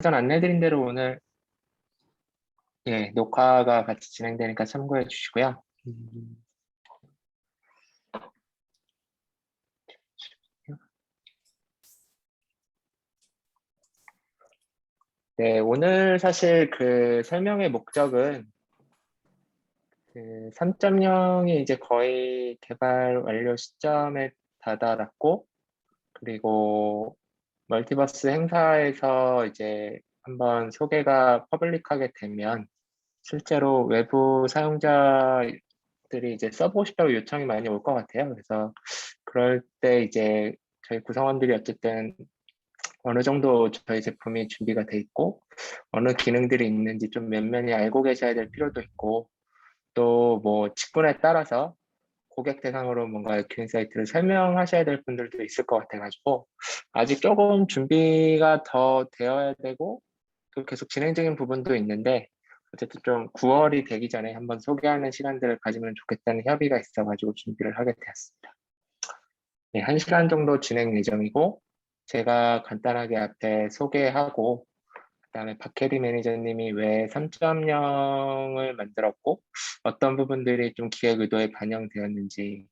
전 안내드린 대로 오늘 녹화가 같이 진행되니까 참고해 주시고요. 네, 오늘 사실 그 설명의 목적은 그 3.0이 이제 거의 개발 완료 시점에 다다랐고, 그리고 멀티버스 행사에서 이제 한번 소개가 퍼블릭하게 되면 실제로 외부 사용자들이 이제 써보고 싶다고 요청이 많이 올 것 같아요. 그래서 그럴 때 이제 저희 구성원들이 어쨌든 어느 정도 저희 제품이 준비가 돼 있고 어느 기능들이 있는지 좀 면면히 알고 계셔야 될 필요도 있고 또 뭐 직군에 따라서 고객 대상으로 뭔가 큐 사이트를 설명하셔야 될 분들도 있을 것 같아가지고 아직 조금 준비가 더 되어야 되고 또 계속 진행 중인 부분도 있는데 어쨌든 좀 9월이 되기 전에 한번 소개하는 시간들을 가지면 좋겠다는 협의가 있어가지고 준비를 하게 되었습니다. 네, 1시간 정도 진행 예정이고 제가 간단하게 앞에 소개하고 그다음에 박혜리 매니저님이 왜 3.0을 만들었고 어떤 부분들이 좀 기획 의도에 반영되었는지를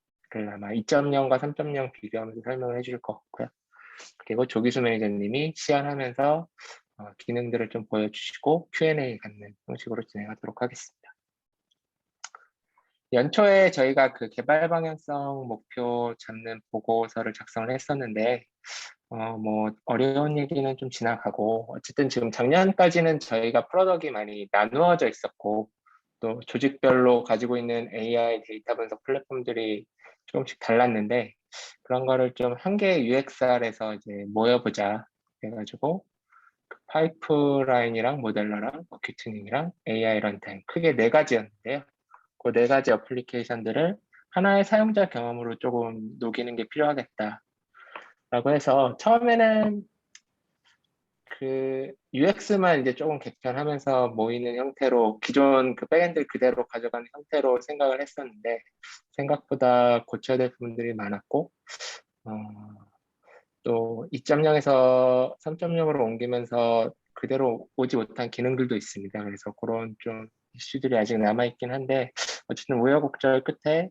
아마 2.0과 3.0 비교하면서 설명을 해줄 것 같고요. 그리고 조기수 매니저님이 시연하면서 기능들을 좀 보여주시고 Q&A 갖는 형식으로 진행하도록 하겠습니다. 연초에 저희가 그 개발 방향성 목표 잡는 보고서를 작성을 했었는데 뭐 어려운 얘기는 좀 지나가고 어쨌든 지금 작년까지는 저희가 프로덕이 많이 나누어져 있었고 또 조직별로 가지고 있는 AI 데이터 분석 플랫폼들이 조금씩 달랐는데 그런 거를 좀 한 개의 UXR에서 이제 모여보자 해가지고 그 파이프라인이랑 모델러랑 어큐튜닝이랑 AI 런타임 크게 네 가지였는데요. 그 네 가지 어플리케이션들을 하나의 사용자 경험으로 조금 녹이는 게 필요하겠다. 라고 해서 처음에는 그 UX만 이제 조금 개편하면서 모이는 형태로 기존 그 백엔드 그대로 가져가는 형태로 생각을 했었는데 생각보다 고쳐야 될 부분들이 많았고 어, 또 2.0에서 3.0으로 옮기면서 그대로 오지 못한 기능들도 있습니다. 그래서 그런 좀 이슈들이 아직 남아있긴 한데 어쨌든 우여곡절 끝에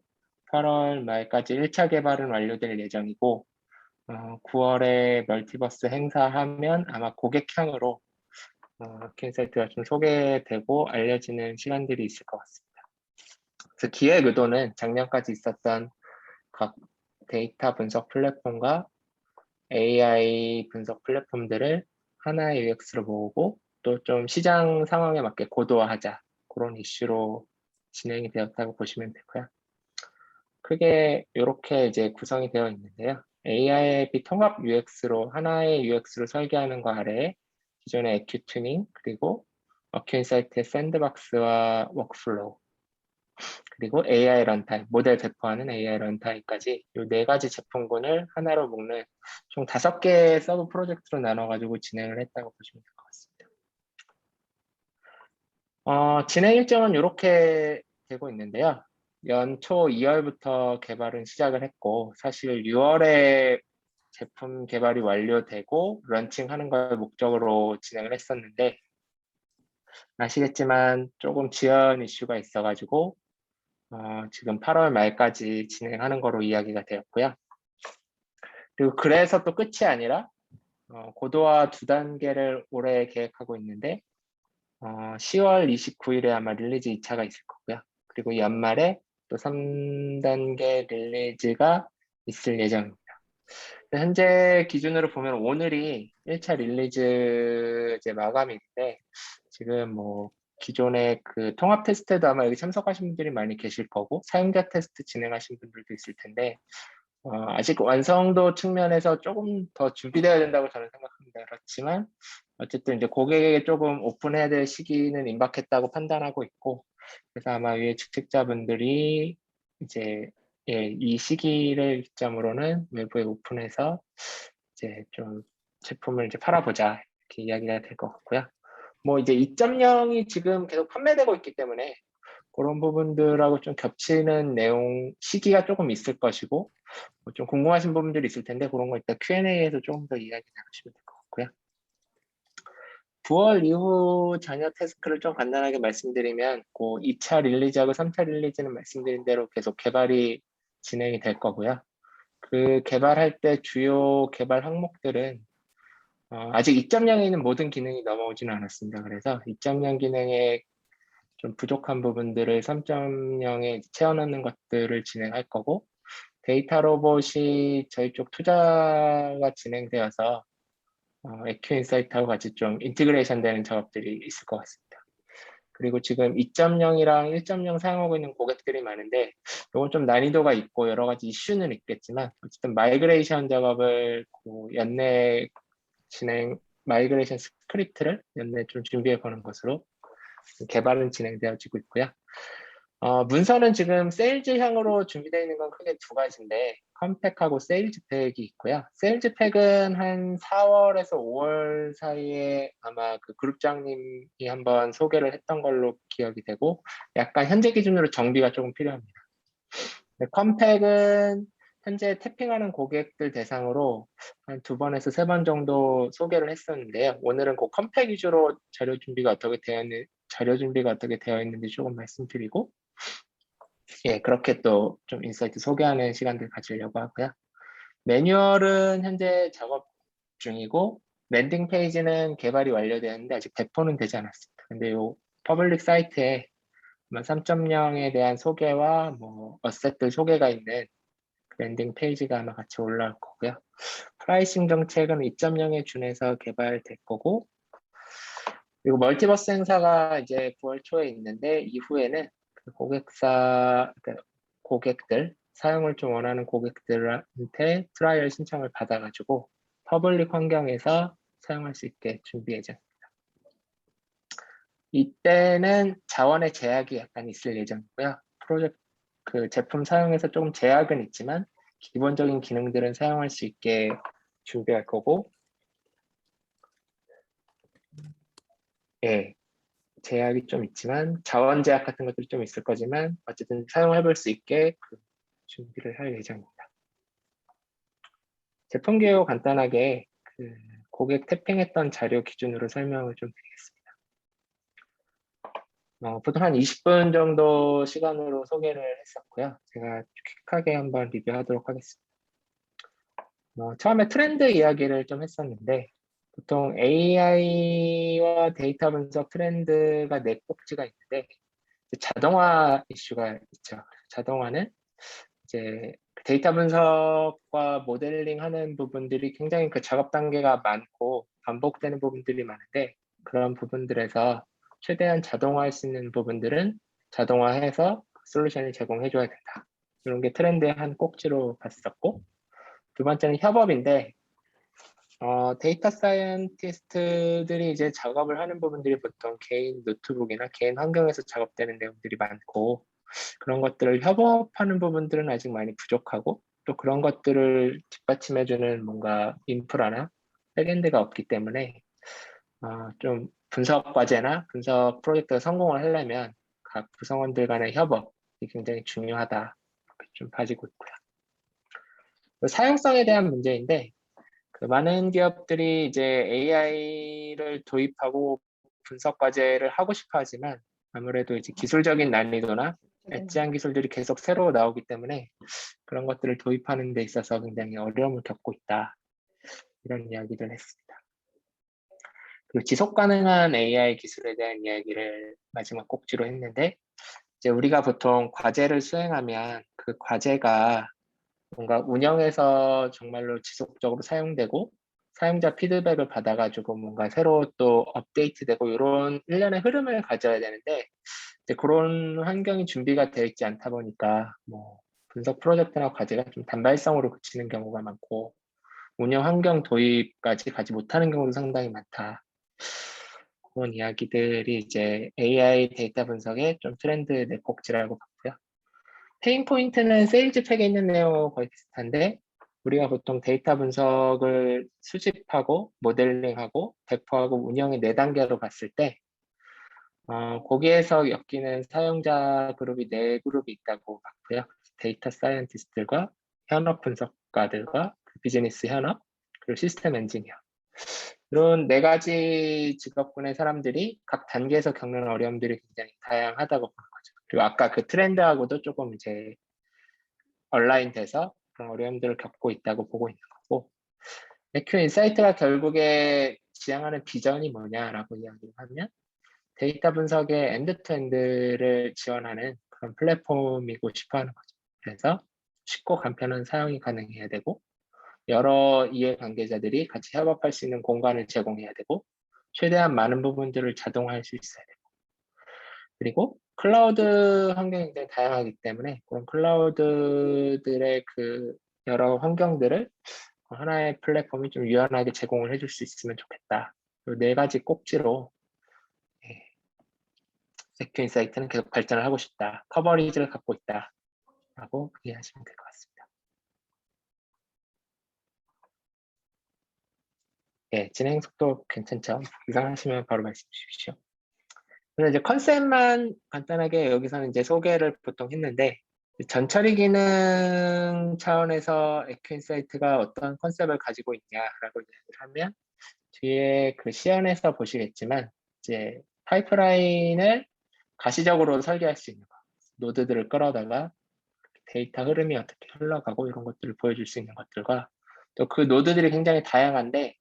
8월 말까지 1차 개발은 완료될 예정이고 9월에 멀티버스 행사하면 아마 고객향으로 킨사이트가 좀 소개되고 알려지는 시간들이 있을 것 같습니다. 그래서 기획 의도는 작년까지 있었던 각 데이터 분석 플랫폼과 AI 분석 플랫폼들을 하나의 UX로 모으고 또 좀 시장 상황에 맞게 고도화하자 그런 이슈로 진행이 되었다고 보시면 되고요. 크게 이렇게 이제 구성이 되어 있는데요. AI 앱이 통합 UX로 하나의 UX로 설계하는 거 아래에 기존의 에큐 튜닝 그리고 어큐인사이트의 샌드박스와 워크플로우 그리고 AI 런타임 모델 배포하는 AI 런타임까지 이 네 가지 제품군을 하나로 묶는 총 5개의 서브 프로젝트로 나눠가지고 진행을 했다고 보시면 될 것 같습니다. 진행 일정은 이렇게 되고 있는데요. 연초 2월부터 개발은 시작을 했고 사실 6월에 제품 개발이 완료되고 런칭하는 걸 목적으로 진행을 했었는데 아시겠지만 조금 지연 이슈가 있어가지고 지금 8월 말까지 진행하는 거로 이야기가 되었고요. 그리고 그래서 또 끝이 아니라 고도화 2단계를 올해 계획하고 있는데 10월 29일에 아마 릴리즈 2차가 있을 거고요. 그리고 연말에 또 3단계 릴리즈가 있을 예정입니다. 현재 기준으로 보면 오늘이 1차 릴리즈 이제 마감인데 지금 뭐 기존의 그 통합 테스트에도 아마 여기 참석하신 분들이 많이 계실 거고 사용자 테스트 진행하신 분들도 있을 텐데 아직 완성도 측면에서 조금 더 준비되어야 된다고 저는 생각합니다. 그렇지만 어쨌든 이제 고객에게 조금 오픈해야 될 시기는 임박했다고 판단하고 있고 그래서 아마 위에 직책자분들이 이제 이 시기를 기점으로는 외부에 오픈해서 이제 좀 제품을 이제 팔아보자 이렇게 이야기가 될 것 같고요. 뭐 이제 2.0이 지금 계속 판매되고 있기 때문에 그런 부분들하고 좀 겹치는 내용 시기가 조금 있을 것이고 뭐좀 궁금하신 부분들이 있을 텐데 그런 거 이따 Q&A에서 조금 더 이야기 나누시면 될 것 같고요. 9월 이후 전혀 태스크를 좀 간단하게 말씀드리면, 그 2차 릴리즈하고 3차 릴리즈는 말씀드린 대로 계속 개발이 진행이 될 거고요. 그 개발할 때 주요 개발 항목들은 아직 2.0에 있는 모든 기능이 넘어오지는 않았습니다. 그래서 2.0 기능에 좀 부족한 부분들을 3.0에 채워넣는 것들을 진행할 거고, 데이터 로봇이 저희 쪽 투자가 진행되어서 에큐 인사이트하고 같이 좀 인티그레이션 되는 작업들이 있을 것 같습니다. 그리고 지금 2.0이랑 1.0 사용하고 있는 고객들이 많은데, 이건 좀 난이도가 있고 여러 가지 이슈는 있겠지만, 어쨌든 마이그레이션 작업을 연내 마이그레이션 스크립트를 연내 좀 준비해 보는 것으로 개발은 진행되어지고 있고요. 문서는 지금 세일즈향으로 준비되어 있는 건 크게 두 가지인데, 컴팩하고 세일즈팩이 있고요. 세일즈팩은 한 4월에서 5월 사이에 아마 그 그룹장님이 한번 소개를 했던 걸로 기억이 되고, 약간 현재 기준으로 정비가 조금 필요합니다. 컴팩은 현재 태핑하는 고객들 대상으로 한 2번에서 3번 정도 소개를 했었는데요. 오늘은 그 컴팩 위주로 자료 준비가 어떻게 되어 있는지 조금 말씀드리고, 예, 그렇게 또 좀 인사이트 소개하는 시간들 가지려고 하고요. 매뉴얼은 현재 작업 중이고, 랜딩 페이지는 개발이 완료되었는데 아직 배포는 되지 않았습니다. 근데 요 퍼블릭 사이트에 3.0에 대한 소개와 뭐 어셋들 소개가 있는 랜딩 페이지가 아마 같이 올라올 거고요. 프라이싱 정책은 2.0에 준해서 개발될 거고, 그리고 멀티버스 행사가 이제 9월 초에 있는데, 이후에는 그 고객들, 사용을 좀 원하는 고객들한테 트라이얼 신청을 받아가지고 퍼블릭 환경에서 사용할 수 있게 준비 예정입니다. 이때는 자원의 제약이 약간 있을 예정이고요. 그 제품 사용에서 조금 제약은 있지만 기본적인 기능들은 사용할 수 있게 준비할 거고, 예, 제약이 좀 있지만 자원 제약 같은 것들이 좀 있을 거지만 어쨌든 사용해볼 수 있게 그 준비를 할 예정입니다. 제품 개요 간단하게 그 고객 태핑했던 자료 기준으로 설명을 좀 드리겠습니다. 보통 한 20분 정도 시간으로 소개를 했었고요. 제가 퀵하게 한번 리뷰하도록 하겠습니다. 처음에 트렌드 이야기를 좀 했었는데, 보통 AI와 데이터 분석 트렌드가 네 꼭지가 있는데, 자동화 이슈가 있죠. 자동화는 이제 데이터 분석과 모델링 하는 부분들이 굉장히 그 작업 단계가 많고 반복되는 부분들이 많은데, 그런 부분들에서 최대한 자동화할 수 있는 부분들은 자동화해서 솔루션을 제공해 줘야 된다. 이런 게 트렌드의 한 꼭지로 봤었고, 두 번째는 협업인데, 데이터 사이언티스트들이 이제 작업을 하는 부분들이 보통 개인 노트북이나 개인 환경에서 작업되는 내용들이 많고, 그런 것들을 협업하는 부분들은 아직 많이 부족하고, 또 그런 것들을 뒷받침해주는 뭔가 인프라나 백엔드가 없기 때문에 좀 분석 과제나 분석 프로젝트가 성공을 하려면 각 구성원들 간의 협업이 굉장히 중요하다. 이렇게 좀 가지고 있고요. 사용성에 대한 문제인데, 그 많은 기업들이 이제 AI를 도입하고 분석 과제를 하고 싶어 하지만 아무래도 이제 기술적인 난이도나 엣지한 기술들이 계속 새로 나오기 때문에 그런 것들을 도입하는 데 있어서 굉장히 어려움을 겪고 있다. 이런 이야기를 했습니다. 그리고 지속 가능한 AI 기술에 대한 이야기를 마지막 꼭지로 했는데, 이제 우리가 보통 과제를 수행하면 그 과제가 뭔가 운영에서 정말로 지속적으로 사용되고 사용자 피드백을 받아가지고 뭔가 새로 또 업데이트되고 이런 일련의 흐름을 가져야 되는데, 이제 그런 환경이 준비가 되어 있지 않다 보니까 뭐 분석 프로젝트나 과제가 좀 단발성으로 그치는 경우가 많고 운영 환경 도입까지 가지 못하는 경우도 상당히 많다. 그런 이야기들이 이제 AI 데이터 분석의 좀 트렌드 네 꼭지라고 봤고요. 페인 포인트는 세일즈 팩에 있는 내용하고 거의 비슷한데, 우리가 보통 데이터 분석을 수집하고 모델링하고 배포하고 운영의 4단계로 봤을 때 거기에서 엮이는 사용자 그룹이 4그룹이 있다고 봤고요. 데이터 사이언티스트들과 현업 분석가들과 비즈니스 현업, 그리고 시스템 엔지니어. 이런 네 가지 직업군의 사람들이 각 단계에서 겪는 어려움들이 굉장히 다양하다고 보는 거죠. 그리고 아까 그 트렌드하고도 조금 이제 얼라인돼서 그런 어려움들을 겪고 있다고 보고 있는 거고, 에큐 인사이트가 결국에 지향하는 비전이 뭐냐라고 이야기를 하면 데이터 분석의 엔드투엔드를 지원하는 그런 플랫폼이고 싶어 하는 거죠. 그래서 쉽고 간편한 사용이 가능해야 되고, 여러 이해관계자들이 같이 협업할 수 있는 공간을 제공해야 되고, 최대한 많은 부분들을 자동화할 수 있어야 되고, 그리고 클라우드 환경이 굉장히 다양하기 때문에 그런 클라우드들의 그 여러 환경들을 하나의 플랫폼이 좀 유연하게 제공을 해줄 수 있으면 좋겠다. 네 가지 꼭지로 세큐 인사이트는 계속 발전을 하고 싶다. 커버리지를 갖고 있다. 라고 이해하시면 될 것 같습니다. 예, 진행 속도 괜찮죠? 이상하시면 바로 말씀 주십시오. 그래서 이제 컨셉만 간단하게 여기서는 이제 소개를 보통 했는데, 전처리 기능 차원에서 에큐인사이트가 어떤 컨셉을 가지고 있냐라고 이야기를 하면, 뒤에 그 시연에서 보시겠지만, 이제 파이프라인을 가시적으로 설계할 수 있는 거. 노드들을 끌어다가 데이터 흐름이 어떻게 흘러가고 이런 것들을 보여줄 수 있는 것들과, 또 그 노드들이 굉장히 다양한데,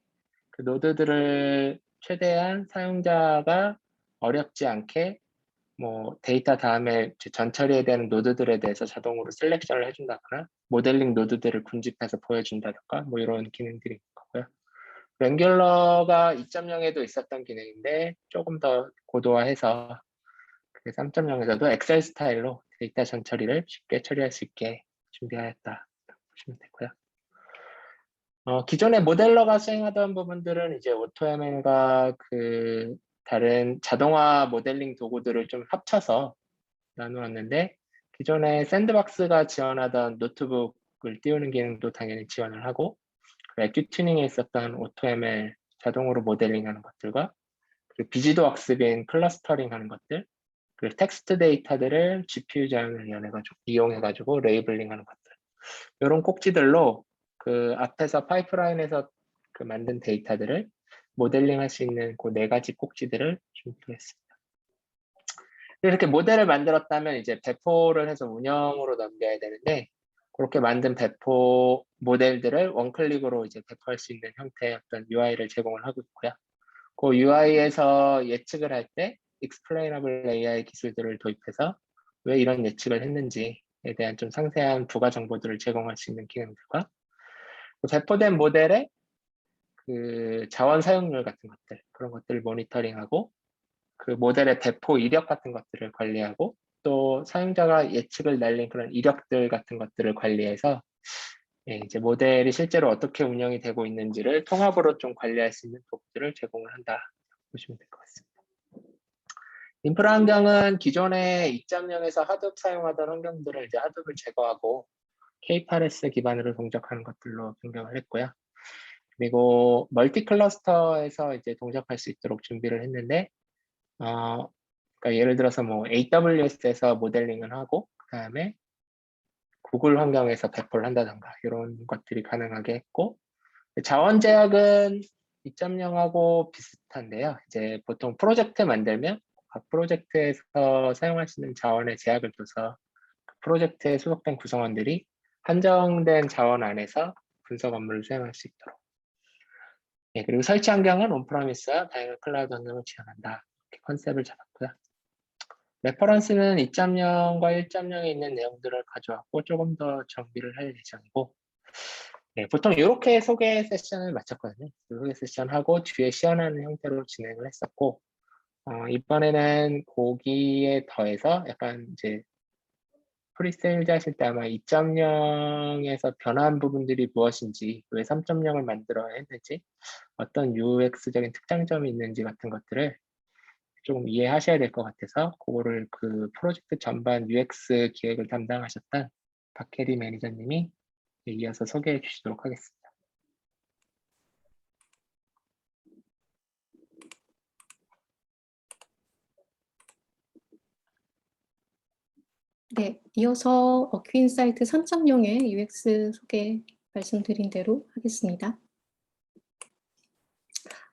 그 노드들을 최대한 사용자가 어렵지 않게 뭐 데이터 다음에 전 처리해야 되는 노드들에 대해서 자동으로 셀렉션을 해준다거나 모델링 노드들을 군집해서 보여준다던가 뭐 이런 기능들이 있는 거고요. 랭귤러가 2.0에도 있었던 기능인데 조금 더 고도화해서 3.0에서도 엑셀 스타일로 데이터 전 처리를 쉽게 처리할 수 있게 준비하였다 보시면 되고요. 기존의 모델러가 수행하던 부분들은 이제 오토ML과 그 다른 자동화 모델링 도구들을 좀 합쳐서 나누었는데, 기존에 샌드박스가 지원하던 노트북을 띄우는 기능도 당연히 지원을 하고, 엑규 튜닝에 있었던 오토ML 자동으로 모델링하는 것들과, 그리고 비지도 학습인 클러스터링 하는 것들, 그리고 텍스트 데이터들을 GPU 자연을 이용해가지고 레이블링 하는 것들, 이런 꼭지들로 그 앞에서 파이프라인에서 그 만든 데이터들을 모델링 할 수 있는 그 네 가지 꼭지들을 준비했습니다. 이렇게 모델을 만들었다면 이제 배포를 해서 운영으로 넘겨야 되는데, 그렇게 만든 배포 모델들을 원클릭으로 이제 배포할 수 있는 형태의 어떤 UI를 제공을 하고 있고요. 그 UI에서 예측을 할 때 explainable AI 기술들을 도입해서 왜 이런 예측을 했는지에 대한 좀 상세한 부가 정보들을 제공할 수 있는 기능들과, 그 배포된 모델의 그 자원 사용률 같은 것들, 그런 것들을 모니터링하고, 그 모델의 배포 이력 같은 것들을 관리하고, 또 사용자가 예측을 날린 그런 이력들 같은 것들을 관리해서 이제 모델이 실제로 어떻게 운영이 되고 있는지를 통합으로 좀 관리할 수 있는 도구들을 제공을 한다 보시면 될 것 같습니다. 인프라 환경은 기존에 2.0에서 하둡 사용하던 환경들을 이제 하둡을 제거하고 K8s 기반으로 동작하는 것들로 변경을 했고요. 그리고 멀티 클러스터에서 이제 동작할 수 있도록 준비를 했는데, 그러니까 예를 들어서 뭐 AWS에서 모델링을 하고 그 다음에 구글 환경에서 배포를 한다던가 이런 것들이 가능하게 했고, 자원 제약은 2.0하고 비슷한데요. 이제 보통 프로젝트 만들면 각 프로젝트에서 사용할 수 있는 자원의 제약을 둬서 그 프로젝트에 소속된 구성원들이 한정된 자원 안에서 분석 업무를 수행할 수 있도록. 그리고 설치 환경은 온프라미스와 다양한 클라우드 환경을 지원한다. 이렇게 컨셉을 잡았고요. 레퍼런스는 2.0과 1.0에 있는 내용들을 가져왔고 조금 더 정비를 할 예정이고, 보통 이렇게 소개 세션을 마쳤거든요. 소개 세션하고 뒤에 시연하는 형태로 진행을 했었고, 이번에는 거기에 더해서 약간 이제 프리세일즈 하실 때 아마 2.0에서 변화한 부분들이 무엇인지, 왜 3.0을 만들어야 했는지, 어떤 UX적인 특장점이 있는지 같은 것들을 조금 이해하셔야 될 것 같아서 그거를 그 프로젝트 전반 UX 기획을 담당하셨던 박혜리 매니저님이 이어서 소개해 주시도록 하겠습니다. 네, 이어서 어큐인사이트 3.0의 UX 소개 말씀드린 대로 하겠습니다.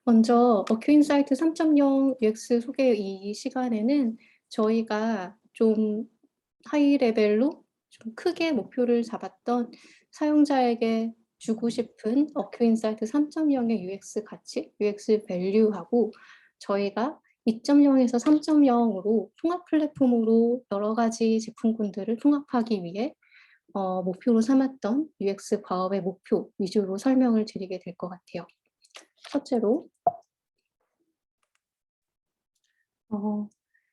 먼저 어큐인사이트 3.0 UX 소개 이 시간에는 저희가 좀 하이 레벨로 좀 크게 목표를 잡았던 사용자에게 주고 싶은 어큐인사이트 3.0의 UX 가치, UX 밸류하고 저희가 2.0에서 3.0으로 통합 플랫폼으로 여러 가지 제품군들을 통합하기 위해 목표로 삼았던 UX 과업의 목표 위주로 설명을 드리게 될 것 같아요. 첫째로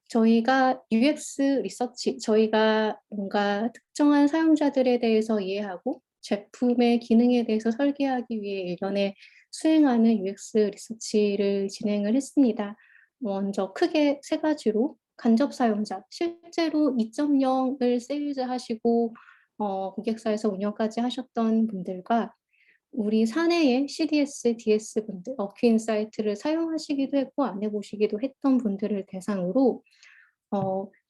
저희가 UX 리서치, 저희가 뭔가 특정한 사용자들에 대해서 이해하고 제품의 기능에 대해서 설계하기 위해 일련의 수행하는 UX 리서치를 진행을 했습니다. 먼저 크게 세 가지로 간접 사용자, 실제로 2.0을 세일즈하시고 고객사에서 운영까지 하셨던 분들과 우리 사내의 CDS, DS 분들, 어큐인사이트를 사용하시기도 했고 안 해보시기도 했던 분들을 대상으로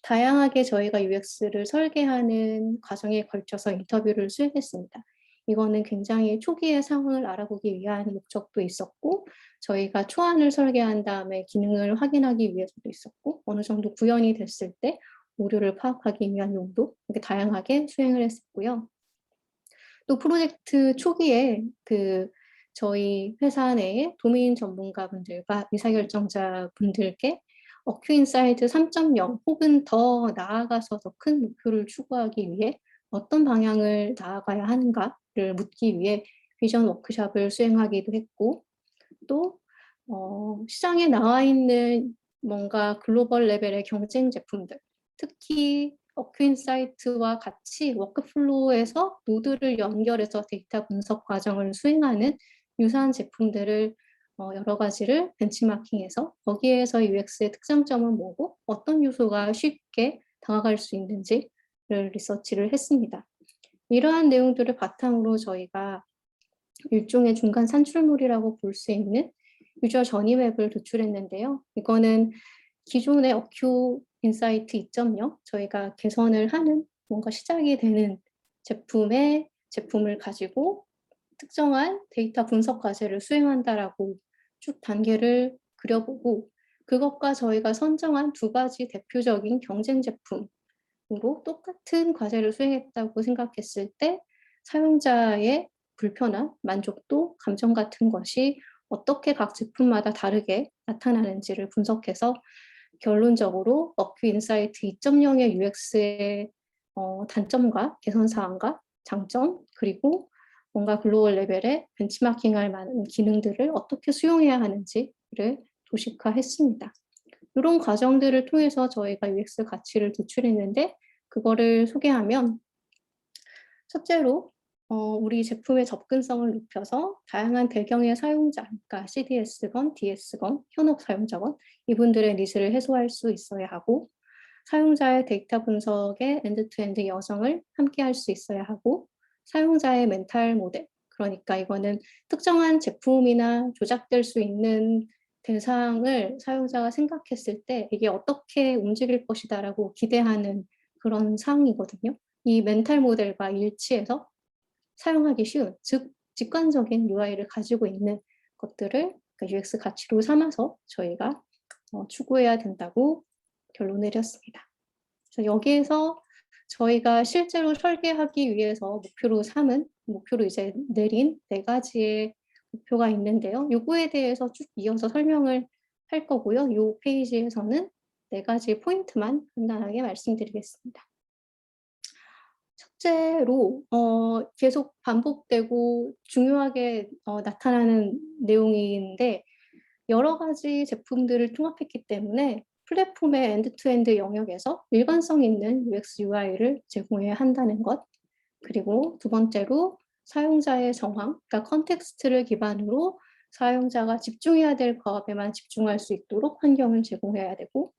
다양하게 저희가 UX를 설계하는 과정에 걸쳐서 인터뷰를 수행했습니다. 이거는 굉장히 초기의 상황을 알아보기 위한 목적도 있었고 저희가 초안을 설계한 다음에 기능을 확인하기 위해서도 있었고 어느 정도 구현이 됐을 때 오류를 파악하기 위한 용도 이렇게 다양하게 수행을 했었고요. 또 프로젝트 초기에 저희 회사 내에 도메인 전문가분들과 의사결정자분들께 어큐인사이트 3.0 혹은 더 나아가서 더 큰 목표를 추구하기 위해 어떤 방향을 나아가야 하는가를 묻기 위해 비전 워크숍을 수행하기도 했고 또 시장에 나와 있는 뭔가 글로벌 레벨의 경쟁 제품들, 특히 어큐인사이트와 같이 워크플로우에서 노드를 연결해서 데이터 분석 과정을 수행하는 유사한 제품들을 여러 가지를 벤치마킹해서 거기에서 UX의 특장점은 뭐고 어떤 요소가 쉽게 다가갈 수 있는지를 리서치를 했습니다. 이러한 내용들을 바탕으로 저희가 일종의 중간 산출물이라고 볼 수 있는 유저 전이 웹을 도출했는데요. 이거는 기존의 어큐 인사이트 2.0 저희가 개선을 하는 뭔가 시작이 되는 제품을 가지고 특정한 데이터 분석 과제를 수행한다라고 쭉 단계를 그려보고 그것과 저희가 선정한 두 가지 대표적인 경쟁 제품으로 똑같은 과제를 수행했다고 생각했을 때 사용자의 불편함, 만족도, 감정 같은 것이 어떻게 각 제품마다 다르게 나타나는지를 분석해서 결론적으로 어큐 인사이트 2.0의 UX의 단점과 개선 사항과 장점 그리고 뭔가 글로벌 레벨의 벤치마킹할 만한 기능들을 어떻게 수용해야 하는지를 도식화했습니다. 이런 과정들을 통해서 저희가 UX 가치를 도출했는데 그거를 소개하면 첫째로 우리 제품의 접근성을 높여서 다양한 배경의 사용자, 그러니까 CDS건, DS건, 현업 사용자건 이분들의 니즈를 해소할 수 있어야 하고 사용자의 데이터 분석의 엔드투엔드 여정을 함께 할 수 있어야 하고 사용자의 멘탈 모델, 그러니까 이거는 특정한 제품이나 조작될 수 있는 대상을 사용자가 생각했을 때 이게 어떻게 움직일 것이다라고 기대하는 그런 사항이거든요. 이 멘탈 모델과 일치해서 사용하기 쉬운, 즉 직관적인 UI를 가지고 있는 것들을 UX 가치로 삼아서 저희가 추구해야 된다고 결론을 내렸습니다. 그래서 여기에서 저희가 실제로 설계하기 위해서 목표로 이제 내린 네 가지의 목표가 있는데요. 요거에 대해서 쭉 이어서 설명을 할 거고요. 이 페이지에서는 네 가지 포인트만 간단하게 말씀드리겠습니다. 첫째로 계속 반복되고 중요하게 나타나는 내용인데 여러 가지 제품들을 통합했기 때문에 플랫폼의 엔드투엔드 영역에서 일관성 있는 UX, UI를 제공해야 한다는 것. 그리고 두 번째로 사용자의 정황, 그러니까 컨텍스트를 기반으로 사용자가 집중해야 될 과업에만 집중할 수 있도록 환경을 제공해야 되고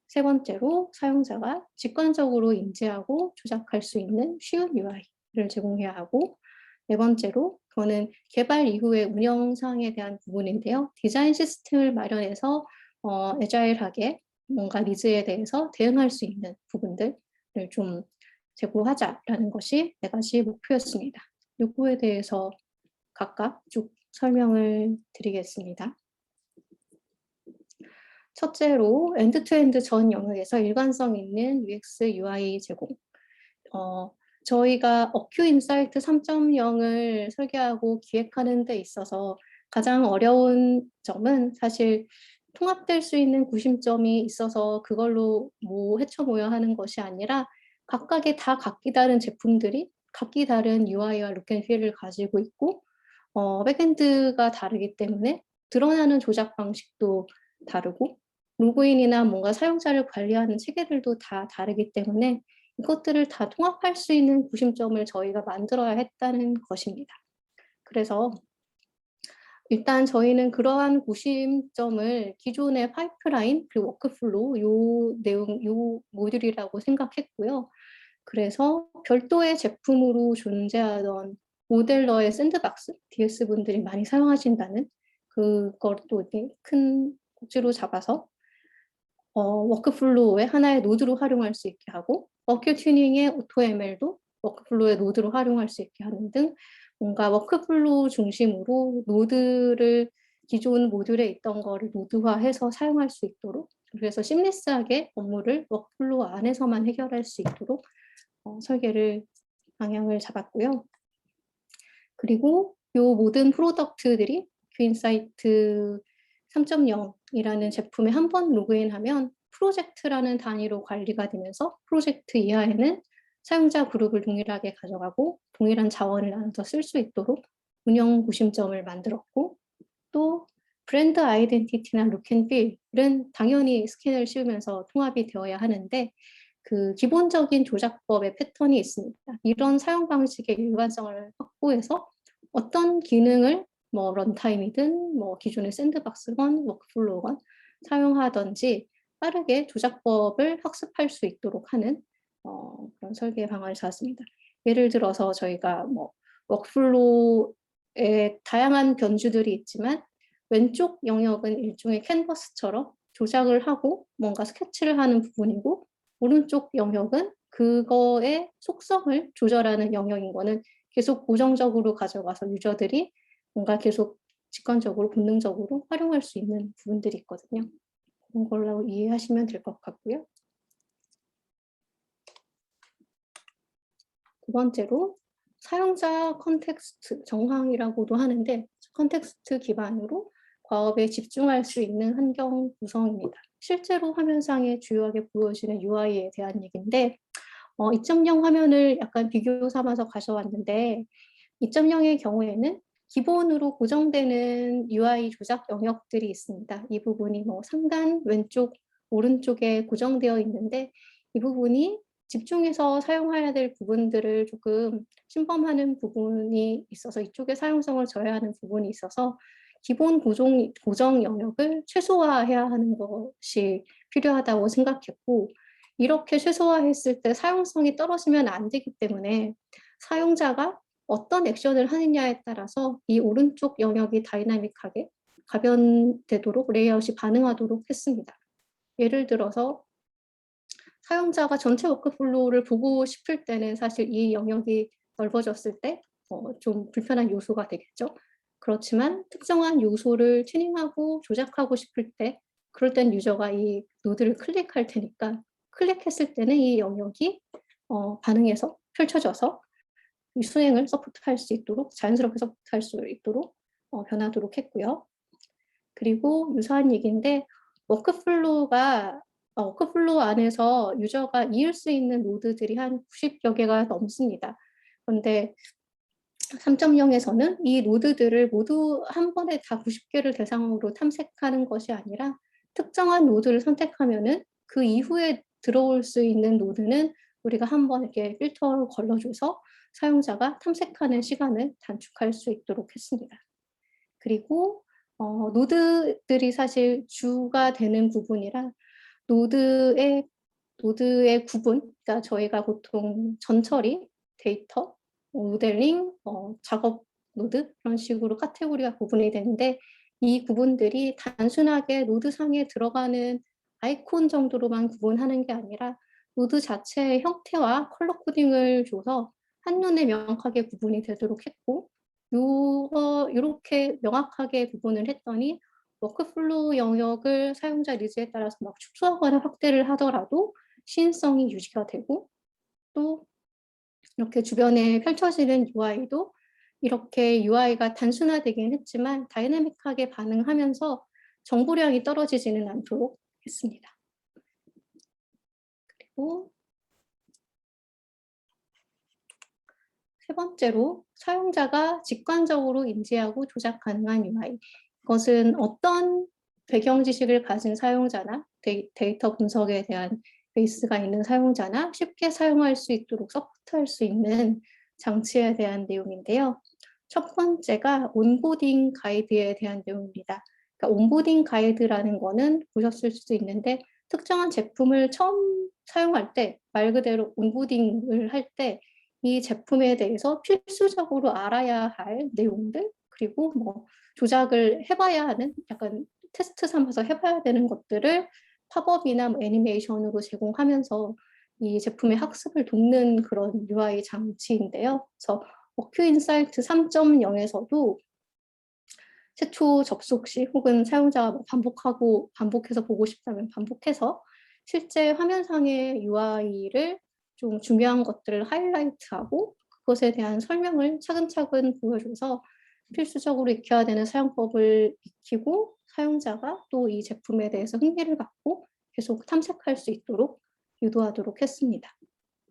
세 번째로 사용자가 직관적으로 인지하고 조작할 수 있는 쉬운 UI를 제공해야 하고 네 번째로 그거는 개발 이후의 운영 사항에 대한 부분인데요. 디자인 시스템을 마련해서 애자일하게 뭔가 니즈에 대해서 대응할 수 있는 부분들을 좀 제공하자라는 것이 네 가지 목표였습니다. 요거에 대해서 각각 쭉 설명을 드리겠습니다. 첫째로 엔드-투-엔드 전 영역에서 일관성 있는 UX, UI 제공. 저희가 어큐 인사이트 3.0을 설계하고 기획하는 데 있어서 가장 어려운 점은 사실 통합될 수 있는 구심점이 있어서 그걸로 뭐 헤쳐모여 하는 것이 아니라 각각의 다 각기 다른 제품들이 각기 다른 UI와 룩앤필을 가지고 있고 백엔드가 다르기 때문에 드러나는 조작 방식도 다르고 로그인이나 뭔가 사용자를 관리하는 체계들도 다 다르기 때문에 이것들을 다 통합할 수 있는 구심점을 저희가 만들어야 했다는 것입니다. 그래서 일단 저희는 그러한 구심점을 기존의 파이프라인 그리고 워크플로우 요 내용 요 모듈이라고 생각했고요. 그래서 별도의 제품으로 존재하던 모델러의 샌드박스, DS 분들이 많이 사용하신다는 그걸 또 이렇게 큰 꼭지로 잡아서 워크플로우의 하나의 노드로 활용할 수 있게 하고 어큐 튜닝의 오토ML도 워크플로우의 노드로 활용할 수 있게 하는 등 뭔가 워크플로우 중심으로 노드를 기존 모듈에 있던 거를 노드화해서 사용할 수 있도록 그래서 심리스하게 업무를 워크플로우 안에서만 해결할 수 있도록 설계를 방향을 잡았고요. 그리고 요 모든 프로덕트들이 큐인사이트 3.0이라는 제품에 한 번 로그인하면 프로젝트라는 단위로 관리가 되면서 프로젝트 이하에는 사용자 그룹을 동일하게 가져가고 동일한 자원을 나눠서 쓸 수 있도록 운영 구심점을 만들었고 또 브랜드 아이덴티티나 룩앤필은 당연히 스캔을 씌우면서 통합이 되어야 하는데 그 기본적인 조작법의 패턴이 있습니다. 이런 사용 방식의 일관성을 확보해서 어떤 기능을 뭐 런타임이든 뭐 기존의 샌드박스건 워크플로우건 사용하든지 빠르게 조작법을 학습할 수 있도록 하는 그런 설계 방안을 잡았습니다. 예를 들어서 저희가 뭐 워크플로우에 다양한 변주들이 있지만 왼쪽 영역은 일종의 캔버스처럼 조작을 하고 뭔가 스케치를 하는 부분이고 오른쪽 영역은 그거의 속성을 조절하는 영역인 거는 계속 고정적으로 가져가서 유저들이 뭔가 계속 직관적으로 본능적으로 활용할 수 있는 부분들이 있거든요. 그런 걸로 이해하시면 될 것 같고요. 두 번째로 사용자 컨텍스트 정황이라고도 하는데 컨텍스트 기반으로 과업에 집중할 수 있는 환경 구성입니다. 실제로 화면상에 주요하게 보여지는 UI에 대한 얘기인데 2.0 화면을 약간 비교 삼아서 가져왔는데 2.0의 경우에는 기본으로 고정되는 UI 조작 영역들이 있습니다. 이 부분이 뭐 상단 왼쪽 오른쪽에 고정되어 있는데 이 부분이 집중해서 사용해야 될 부분들을 조금 침범하는 부분이 있어서 이쪽에 사용성을 저해하는 부분이 있어서 기본 고정 영역을 최소화해야 하는 것이 필요하다고 생각했고 이렇게 최소화했을 때 사용성이 떨어지면 안 되기 때문에 사용자가 어떤 액션을 하느냐에 따라서 이 오른쪽 영역이 다이나믹하게 가변되도록 레이아웃이 반응하도록 했습니다. 예를 들어서 사용자가 전체 워크플로우를 보고 싶을 때는 사실 이 영역이 넓어졌을 때 좀 불편한 요소가 되겠죠. 그렇지만 특정한 요소를 튜닝하고 조작하고 싶을 때 그럴 땐 유저가 이 노드를 클릭할 테니까 클릭했을 때는 이 영역이 반응해서 펼쳐져서 수행을 서포트할 수 있도록 자연스럽게 서포트할 수 있도록 변하도록 했고요. 그리고 유사한 얘기인데 워크플로우 안에서 유저가 이을 수 있는 노드들이 한 90여 개가 넘습니다. 그런데 3.0에서는 이 노드들을 모두 한 번에 다 90개를 대상으로 탐색하는 것이 아니라 특정한 노드를 선택하면은 그 이후에 들어올 수 있는 노드는 우리가 한번 이렇게 필터를 걸러줘서 사용자가 탐색하는 시간을 단축할 수 있도록 했습니다. 그리고 노드들이 사실 주가 되는 부분이라 노드의 구분, 그러니까 저희가 보통 전처리, 데이터, 모델링, 작업 노드 그런 식으로 카테고리가 구분이 되는데 이 구분들이 단순하게 노드상에 들어가는 아이콘 정도로만 구분하는 게 아니라 노드 자체의 형태와 컬러 코딩을 줘서 한눈에 명확하게 구분이 되도록 했고 요렇게 명확하게 구분을 했더니 워크플로우 영역을 사용자 니즈에 따라서 막 축소하거나 확대를 하더라도 시인성이 유지가 되고, 또 이렇게 주변에 펼쳐지는 UI도 이렇게 UI가 단순화되긴 했지만 다이내믹하게 반응하면서 정보량이 떨어지지는 않도록 했습니다. 그리고 세 번째로 사용자가 직관적으로 인지하고 조작 가능한 UI. 이것은 어떤 배경 지식을 가진 사용자나 데이터 분석에 대한 베이스가 있는 사용자나 쉽게 사용할 수 있도록 서포트할 수 있는 장치에 대한 내용인데요. 첫 번째가 온보딩 가이드에 대한 내용입니다. 그러니까 온보딩 가이드라는 거는 보셨을 수도 있는데 특정한 제품을 처음 사용할 때 말 그대로 온보딩을 할 때 이 제품에 대해서 필수적으로 알아야 할 내용들, 그리고 뭐 조작을 해봐야 하는, 약간 테스트 삼아서 해봐야 되는 것들을 팝업이나 뭐 애니메이션으로 제공하면서 이 제품의 학습을 돕는 그런 UI 장치인데요. 그래서 워크인사이트 3.0에서도 최초 접속 시 혹은 사용자가 반복해서 보고 싶다면 반복해서 실제 화면상의 UI를 좀 중요한 것들을 하이라이트하고 그것에 대한 설명을 차근차근 보여줘서 필수적으로 익혀야 되는 사용법을 익히고 사용자가 또 이 제품에 대해서 흥미를 갖고 계속 탐색할 수 있도록 유도하도록 했습니다.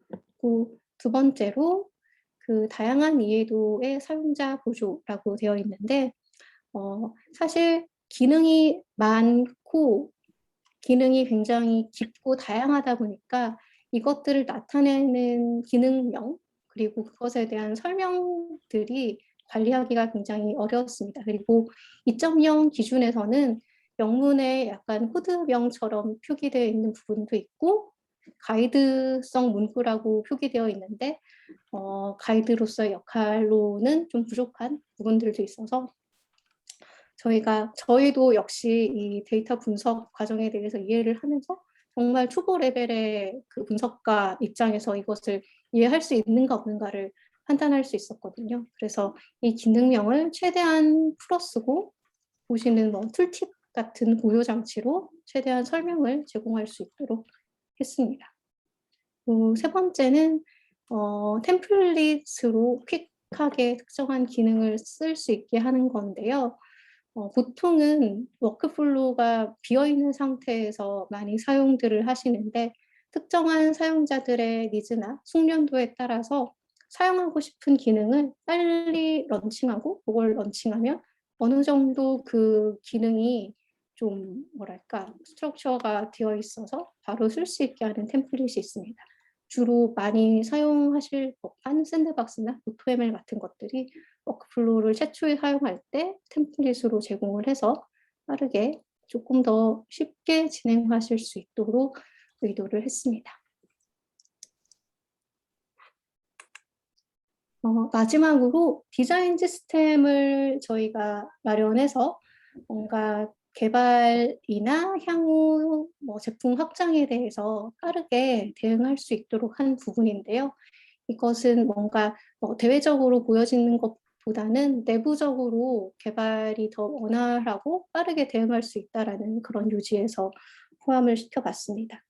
그리고 두 번째로 그 다양한 이해도의 사용자 보조라고 되어 있는데 사실 기능이 많고 기능이 굉장히 깊고 다양하다 보니까 이것들을 나타내는 기능명 그리고 그것에 대한 설명들이 관리하기가 굉장히 어려웠습니다. 그리고 2.0 기준에서는 영문에 약간 후드명처럼 표기되어 있는 부분도 있고 가이드성 문구라고 표기되어 있는데 가이드로서의 역할로는 좀 부족한 부분들도 있어서 저희도 역시 이 데이터 분석 과정에 대해서 이해를 하면서 정말 초보 레벨의 그 분석가 입장에서 이것을 이해할 수 있는가 없는가를 판단할 수 있었거든요. 그래서 이 기능명을 최대한 풀어쓰고 보시는 뭐 툴팁 같은 고유 장치로 최대한 설명을 제공할 수 있도록 했습니다. 세 번째는 템플릿으로 퀵하게 특정한 기능을 쓸 수 있게 하는 건데요. 보통은 워크플로우가 비어있는 상태에서 많이 사용들을 하시는데 특정한 사용자들의 니즈나 숙련도에 따라서 사용하고 싶은 기능을 빨리 런칭하고 그걸 런칭하면 어느 정도 그 기능이 좀 뭐랄까 스트럭처가 되어 있어서 바로 쓸 수 있게 하는 템플릿이 있습니다. 주로 많이 사용하실 법한 샌드박스나 노트ML 같은 것들이 워크플로우를 최초에 사용할 때 템플릿으로 제공을 해서 빠르게 조금 더 쉽게 진행하실 수 있도록 의도를 했습니다. 마지막으로 디자인 시스템을 저희가 마련해서 뭔가 개발이나 향후 뭐 제품 확장에 대해서 빠르게 대응할 수 있도록 한 부분인데요. 이것은 뭔가 대외적으로 보여지는 것보다는 내부적으로 개발이 더 원활하고 빠르게 대응할 수 있다라는 그런 요지에서 포함을 시켜봤습니다.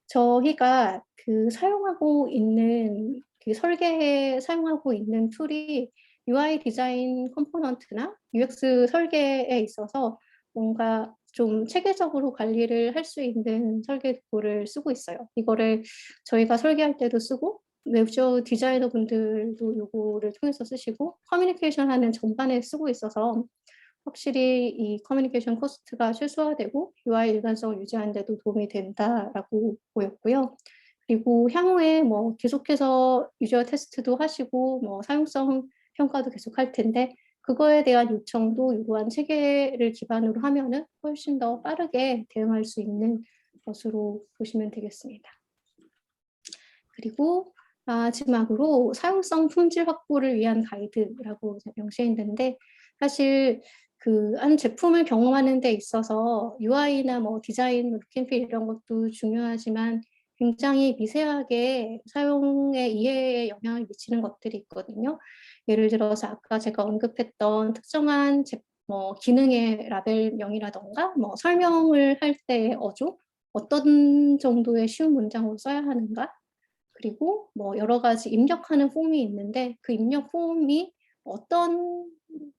저희가 그 사용하고 있는 그 설계에 사용하고 있는 툴이 UI 디자인 컴포넌트나 UX 설계에 있어서 뭔가 좀 체계적으로 관리를 할 수 있는 설계 도구를 쓰고 있어요. 이거를 저희가 설계할 때도 쓰고 웹조 디자이너 분들도 요거를 통해서 쓰시고 커뮤니케이션 하는 전반에 쓰고 있어서 확실히 이 커뮤니케이션 코스트가 최소화되고 UI 일관성을 유지하는 데도 도움이 된다라고 보였고요. 그리고 향후에 뭐 계속해서 유저 테스트도 하시고 뭐 사용성 평가도 계속 할 텐데 그거에 대한 요청도 이러한 체계를 기반으로 하면은 훨씬 더 빠르게 대응할 수 있는 것으로 보시면 되겠습니다. 그리고 마지막으로 사용성 품질 확보를 위한 가이드라고 명시해 있는데 사실 그 한 제품을 경험하는 데 있어서 UI나 뭐 디자인, 룩앤필 이런 것도 중요하지만 굉장히 미세하게 사용의 이해에 영향을 미치는 것들이 있거든요. 예를 들어서 아까 제가 언급했던 특정한 뭐 기능의 라벨명이라던가 뭐 설명을 할 때 어조 어떤 정도의 쉬운 문장으로 써야 하는가 그리고 뭐 여러 가지 입력하는 폼이 있는데 그 입력 폼이 어떤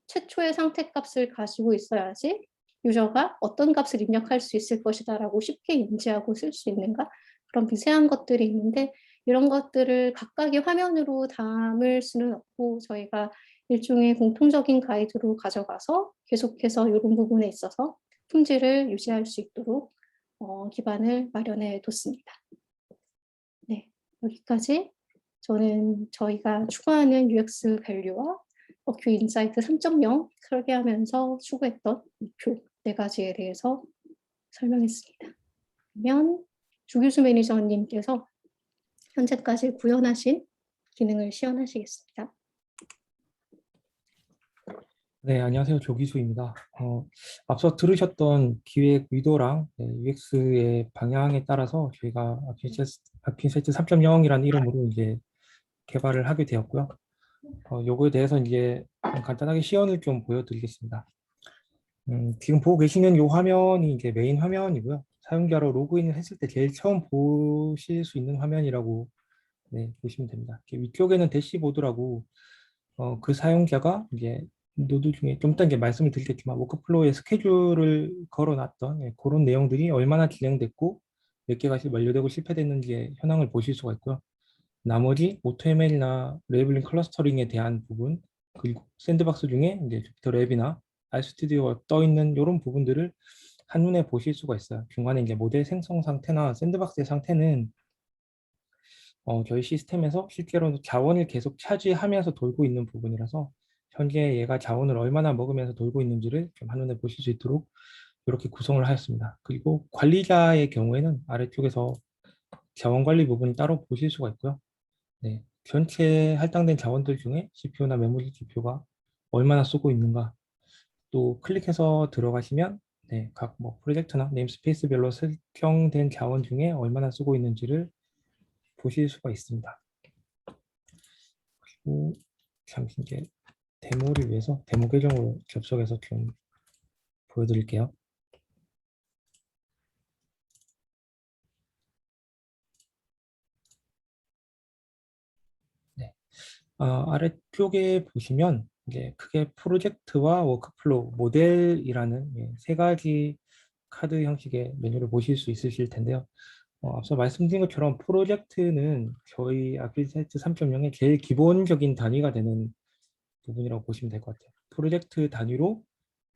최초의 상태값을 가지고 있어야지 유저가 어떤 값을 입력할 수 있을 것이다라고 쉽게 인지하고 쓸 수 있는가 그런 미세한 것들이 있는데 이런 것들을 각각의 화면으로 담을 수는 없고 저희가 일종의 공통적인 가이드로 가져가서 계속해서 이런 부분에 있어서 품질을 유지할 수 있도록 기반을 마련해 뒀습니다. 네, 여기까지 저는 저희가 추구하는 UX 밸류와 버큐 인사이트 3.0 설계하면서 추구했던 목표 4가지에 대해서 설명했습니다. 그러면 주규수 매니저님께서 현재까지 구현하신 기능을 시연하시겠습니다. 네, 안녕하세요. 조기수입니다. 앞서 들으셨던 기획 의도랑 UX의 방향에 따라서 저희가 아핀세트 3.0이라는 이름으로 이제 개발을 하게 되었고요. 요거에 대해서 이제 간단하게 시연을 좀 보여드리겠습니다. 지금 보고 계시는 이 화면이 이제 메인 화면이고요. 사용자로 로그인을 했을 때 제일 처음 보실 수 있는 화면이라고 보시면 됩니다. 위쪽에는 대시보드라고 그 사용자가 이제 노드 중에 좀 이따 이제 말씀을 드리겠지만 워크플로우에 스케줄을 걸어놨던 그런 내용들이 얼마나 진행됐고 몇 개가 완료되고 실패됐는지의 현황을 보실 수가 있고요. 나머지 AutoML이나 레이블링 클러스터링에 대한 부분 그리고 샌드박스 중에 이제 주피터 랩이나 RStudio 떠 있는 이런 부분들을 한눈에 보실 수가 있어요. 중간에 이제 모델 생성 상태나 샌드박스의 상태는 저희 시스템에서 실제로 자원을 계속 차지하면서 돌고 있는 부분이라서 현재 얘가 자원을 얼마나 먹으면서 돌고 있는지를 좀 한눈에 보실 수 있도록 이렇게 구성을 하였습니다. 그리고 관리자의 경우에는 아래쪽에서 자원 관리 부분을 따로 보실 수가 있고요. 네, 전체 할당된 자원들 중에 CPU나 메모리 GPU가 얼마나 쓰고 있는가 또 클릭해서 들어가시면 각 뭐 프로젝트나 네임스페이스별로 설정된 자원 중에 얼마나 쓰고 있는지를 보실 수가 있습니다. 그리고 잠시 이제 데모를 위해서 데모 계정으로 접속해서 좀 보여드릴게요. 네. 아래쪽에 보시면 이제 크게 프로젝트와 워크플로우, 모델이라는 세 가지 카드 형식의 메뉴를 보실 수 있으실 텐데요. 앞서 말씀드린 것처럼 프로젝트는 저희 아필세트 3.0의 제일 기본적인 단위가 되는 부분이라고 보시면 될 것 같아요. 프로젝트 단위로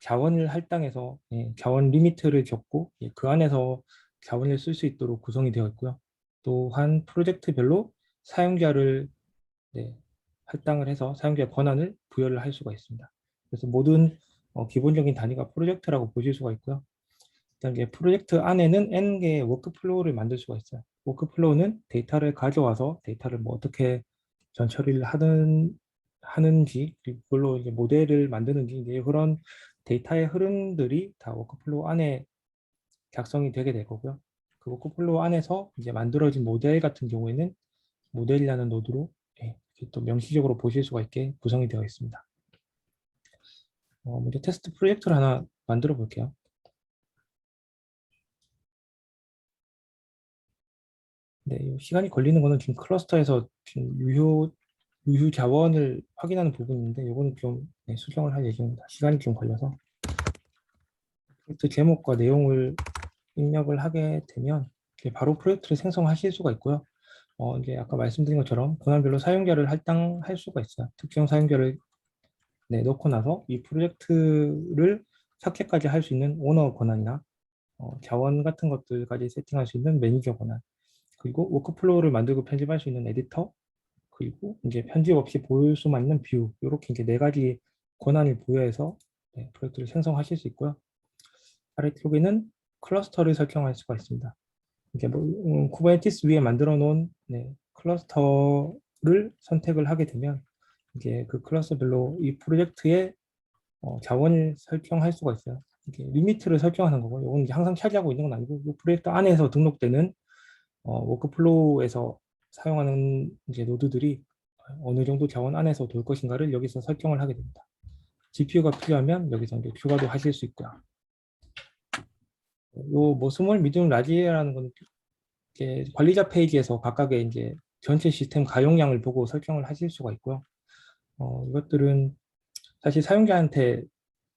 자원을 할당해서 자원 리미트를 적고 그 안에서 자원을 쓸 수 있도록 구성이 되어 있고요. 또한 프로젝트별로 사용자를 할당을 해서 사용자의 권한을 부여를 할 수가 있습니다. 그래서 모든 기본적인 단위가 프로젝트라고 보실 수가 있고요. 일단 이제 프로젝트 안에는 N개의 워크플로우를 만들 수가 있어요. 워크플로우는 데이터를 가져와서 데이터를 뭐 어떻게 전처리를 하는지 그리고 그걸로 이제 모델을 만드는지 이제 그런 데이터의 흐름들이 다 워크플로우 안에 작성이 되게 될 거고요. 그 워크플로우 안에서 이제 만들어진 모델 같은 경우에는 모델이라는 노드로 또 명시적으로 보실 수가 있게 구성이 되어 있습니다. 먼저 테스트 프로젝트를 하나 만들어 볼게요. 네, 시간이 걸리는 거는 지금 클러스터에서 지금 유효 자원을 확인하는 부분인데 이거는 좀 수정을 할 예정입니다. 시간이 좀 걸려서 프로젝트 제목과 내용을 입력을 하게 되면 바로 프로젝트를 생성하실 수가 있고요. 이제 아까 말씀드린 것처럼 권한별로 사용자를 할당할 수가 있어요. 특정 사용자를 넣고 나서 이 프로젝트를 삭제까지 할 수 있는 오너 권한이나 자원 같은 것들까지 세팅할 수 있는 매니저 권한 그리고 워크플로우를 만들고 편집할 수 있는 에디터 그리고 이제 편집 없이 보일 수만 있는 뷰 이렇게 이제 4가지 권한을 부여해서 프로젝트를 생성하실 수 있고요. 아래쪽에는 클러스터를 설정할 수가 있습니다. 이제 뭐 쿠버네티스 위에 만들어 놓은 클러스터를 선택을 하게 되면 이제 그 클러스별로 이 프로젝트의 자원을 설정할 수가 있어요. 이게 리미트를 설정하는 거고, 이건 이제 항상 차지하고 있는 건 아니고, 이 프로젝트 안에서 등록되는 워크플로우에서 사용하는 이제 노드들이 어느 정도 자원 안에서 돌 것인가를 여기서 설정을 하게 됩니다. GPU가 필요하면 여기서 이제 추가도 하실 수 있고요. 요 뭐 스몰, 미디움, 라지라는 건 이렇게 관리자 페이지에서 각각의 이제 전체 시스템 가용량을 보고 설정을 하실 수가 있고요. 이것들은 사실 사용자한테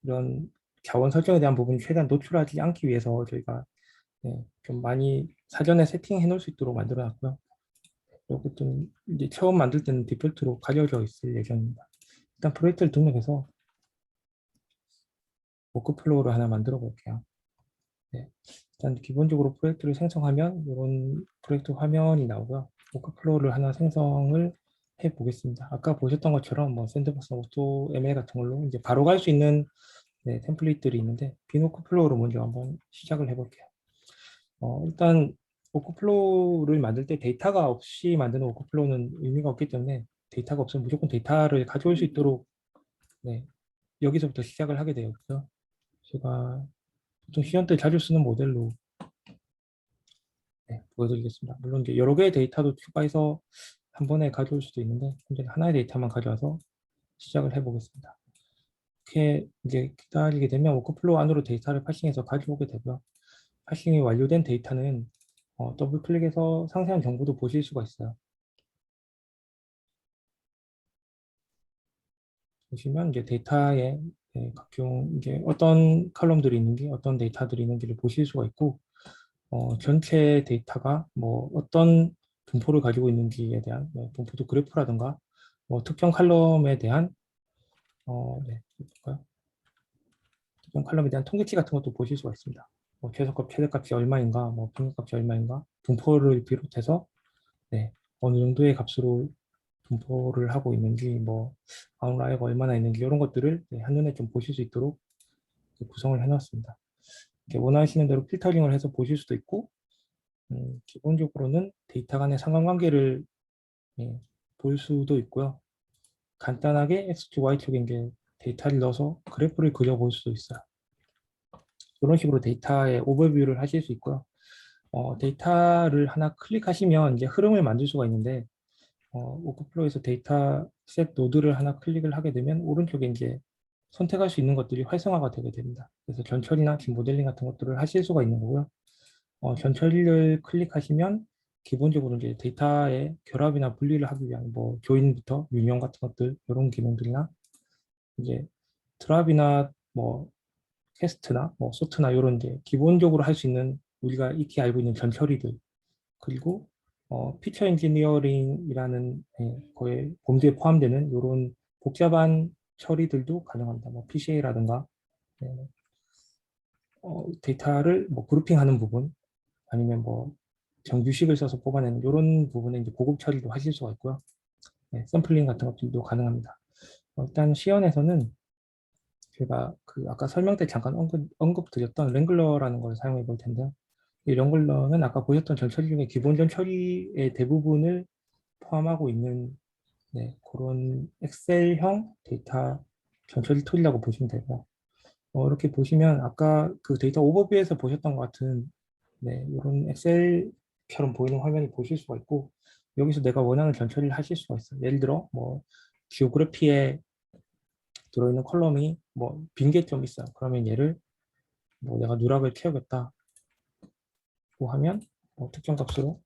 이런 자원 설정에 대한 부분이 최대한 노출하지 않기 위해서 저희가 좀 많이 사전에 세팅해 놓을 수 있도록 만들어 놨고요. 이것도 좀 이제 처음 만들 때는 디폴트로 가려져 있을 예정입니다. 일단 프로젝트를 등록해서 워크플로우를 하나 만들어 볼게요. 네. 일단 기본적으로 프로젝트를 생성하면 이런 프로젝트 화면이 나오고요. 워크플로우를 하나 생성을 해 보겠습니다. 아까 보셨던 것처럼 뭐 샌드박스, 오토 ML 같은 걸로 이제 바로 갈 수 있는 템플릿들이 있는데 빈 워크플로우로 먼저 한번 시작을 해 볼게요. 일단 워크플로우를 만들 때 데이터가 없이 만드는 워크플로우는 의미가 없기 때문에 데이터가 없으면 무조건 데이터를 가져올 수 있도록 여기서부터 시작을 하게 되어 있고요. 제가 보통 시연 때 자주 쓰는 모델로 보여드리겠습니다. 물론 이제 여러 개의 데이터도 추가해서 한 번에 가져올 수도 있는데 현재 하나의 데이터만 가져와서 시작을 해보겠습니다. 이렇게 이제 기다리게 되면 워크플로우 안으로 데이터를 파싱해서 가져오게 되고요. 파싱이 완료된 데이터는 더블 클릭해서 상세한 정보도 보실 수가 있어요. 보시면 이제 데이터에 각종 이제 어떤 컬럼들이 있는지, 어떤 데이터들이 있는지를 보실 수가 있고, 전체 데이터가 뭐 어떤 분포를 가지고 있는지에 대한 분포도 그래프라든가, 뭐 특정 칼럼에 대한 볼까요? 특정 칼럼에 대한 통계치 같은 것도 보실 수가 있습니다. 뭐 최소값, 최대값이 얼마인가, 뭐 평균값이 얼마인가, 분포를 비롯해서 어느 정도의 값으로 분포를 하고 있는지, 뭐 아웃라이어가 얼마나 있는지 이런 것들을 한눈에 좀 보실 수 있도록 구성을 해놨습니다. 원하시는 대로 필터링을 해서 보실 수도 있고, 기본적으로는 데이터 간의 상관관계를 볼 수도 있고요. 간단하게 X 쪽, Y 쪽에 이제 데이터를 넣어서 그래프를 그려볼 수도 있어요. 이런 식으로 데이터의 오버뷰를 하실 수 있고요. 데이터를 하나 클릭하시면 이제 흐름을 만들 수가 있는데, 워크플로우에서 데이터 셋 노드를 하나 클릭을 하게 되면 오른쪽에 이제 선택할 수 있는 것들이 활성화가 되게 됩니다. 그래서 전처리나 진 모델링 같은 것들을 하실 수가 있는 거고요. 전처리를 클릭하시면 기본적으로 이제 데이터의 결합이나 분리를 하기 위한 뭐 조인부터 유형 같은 것들 이런 기능들이나 이제 트랍이나 뭐 캐스트나 뭐 소트나 이런 이제 기본적으로 할 수 있는 우리가 익히 알고 있는 전처리들 그리고 피처 엔지니어링이라는 거의 범주에 포함되는 이런 복잡한 처리들도 가능합니다. 뭐 PCA라든가 데이터를 뭐 그룹핑하는 부분 아니면 뭐 정규식을 써서 뽑아내는 이런 부분에 이제 고급 처리도 하실 수가 있고요. 샘플링 같은 것들도 가능합니다. 일단 시연에서는 제가 그 아까 설명 때 잠깐 언급드렸던 랭글러라는 걸 사용해 볼 텐데요. 이 랭글러는 아까 보셨던 전처리 중에 기본 전처리의 대부분을 포함하고 있는 그런 엑셀형 데이터 전처리 툴이라고 보시면 되고 이렇게 보시면 아까 그 데이터 오버뷰에서 보셨던 것 같은 이런 엑셀처럼 보이는 화면을 보실 수가 있고 여기서 내가 원하는 전처리를 하실 수가 있어요. 예를 들어 뭐 지오그래피에 들어있는 컬럼이 뭐 빈 게 좀 있어요. 그러면 얘를 뭐 내가 누락을 채우겠다 고 하면 특정 값으로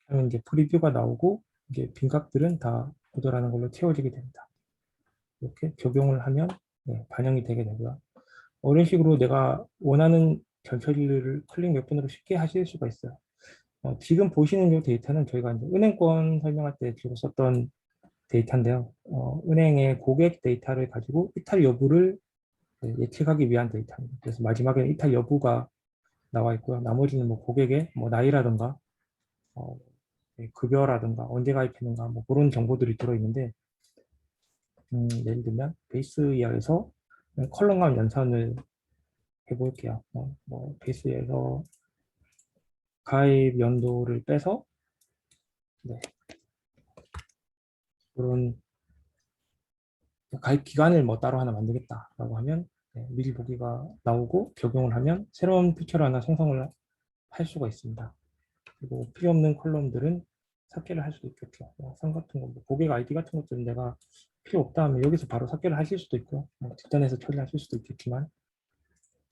하면 이제 프리뷰가 나오고 이제 빈값들은 다 고도라는 걸로 채워지게 됩니다. 이렇게 적용을 하면 반영이 되게 되고요. 이런 식으로 내가 원하는 전처리를 클릭 몇 번으로 쉽게 하실 수가 있어요. 지금 보시는 이 데이터는 저희가 이제 은행권 설명할 때 주로 썼던 데이터인데요. 은행의 고객 데이터를 가지고 이탈 여부를 예측하기 위한 데이터입니다. 그래서 마지막에 이탈 여부가 나와 있고요. 나머지는 뭐 고객의 뭐 나이라든가 급여라든가 언제 가입했는가 뭐 그런 정보들이 들어있는데 예를 들면 베이스 이하에서 컬럼감 연산을 해볼게요. 뭐 베이스에서 가입 연도를 빼서 그런 가입 기간을 뭐 따로 하나 만들겠다라고 하면 미리 보기가 나오고 적용을 하면 새로운 피처를 하나 생성을 할 수가 있습니다. 그리고 필요 없는 컬럼들은 삭제를 할 수도 있겠죠. 선 같은 거, 뭐 고객 아이디 같은 것들은 내가 필요 없다 하면 여기서 바로 삭제를 하실 수도 있고, 뭐 뒷단에서 처리하실 수도 있겠지만,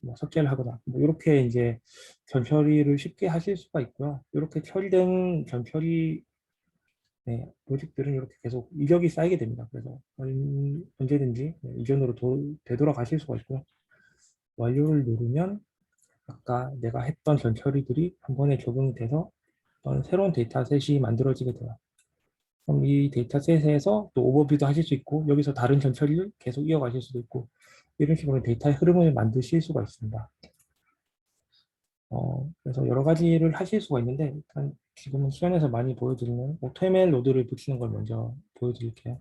뭐 삭제를 하거나, 뭐 이렇게 이제 전 처리를 쉽게 하실 수가 있고요. 이렇게 처리된 전 처리 네, 로직들은 이렇게 계속 이력이 쌓이게 됩니다. 그래서 언제든지 이전으로 되돌아가실 수가 있고요. 완료를 누르면 아까 내가 했던 전 처리들이 한 번에 적용이 돼서 어떤 새로운 데이터셋이 만들어지게 돼요. 그럼 이 데이터셋에서 또 오버뷰도 하실 수 있고 여기서 다른 전 처리를 계속 이어가실 수도 있고 이런 식으로 데이터의 흐름을 만드실 수가 있습니다. 그래서 여러 가지를 하실 수가 있는데 일단 지금은 수련에서 많이 보여드리는 AutoML 로드를 붙이는 걸 먼저 보여드릴게요.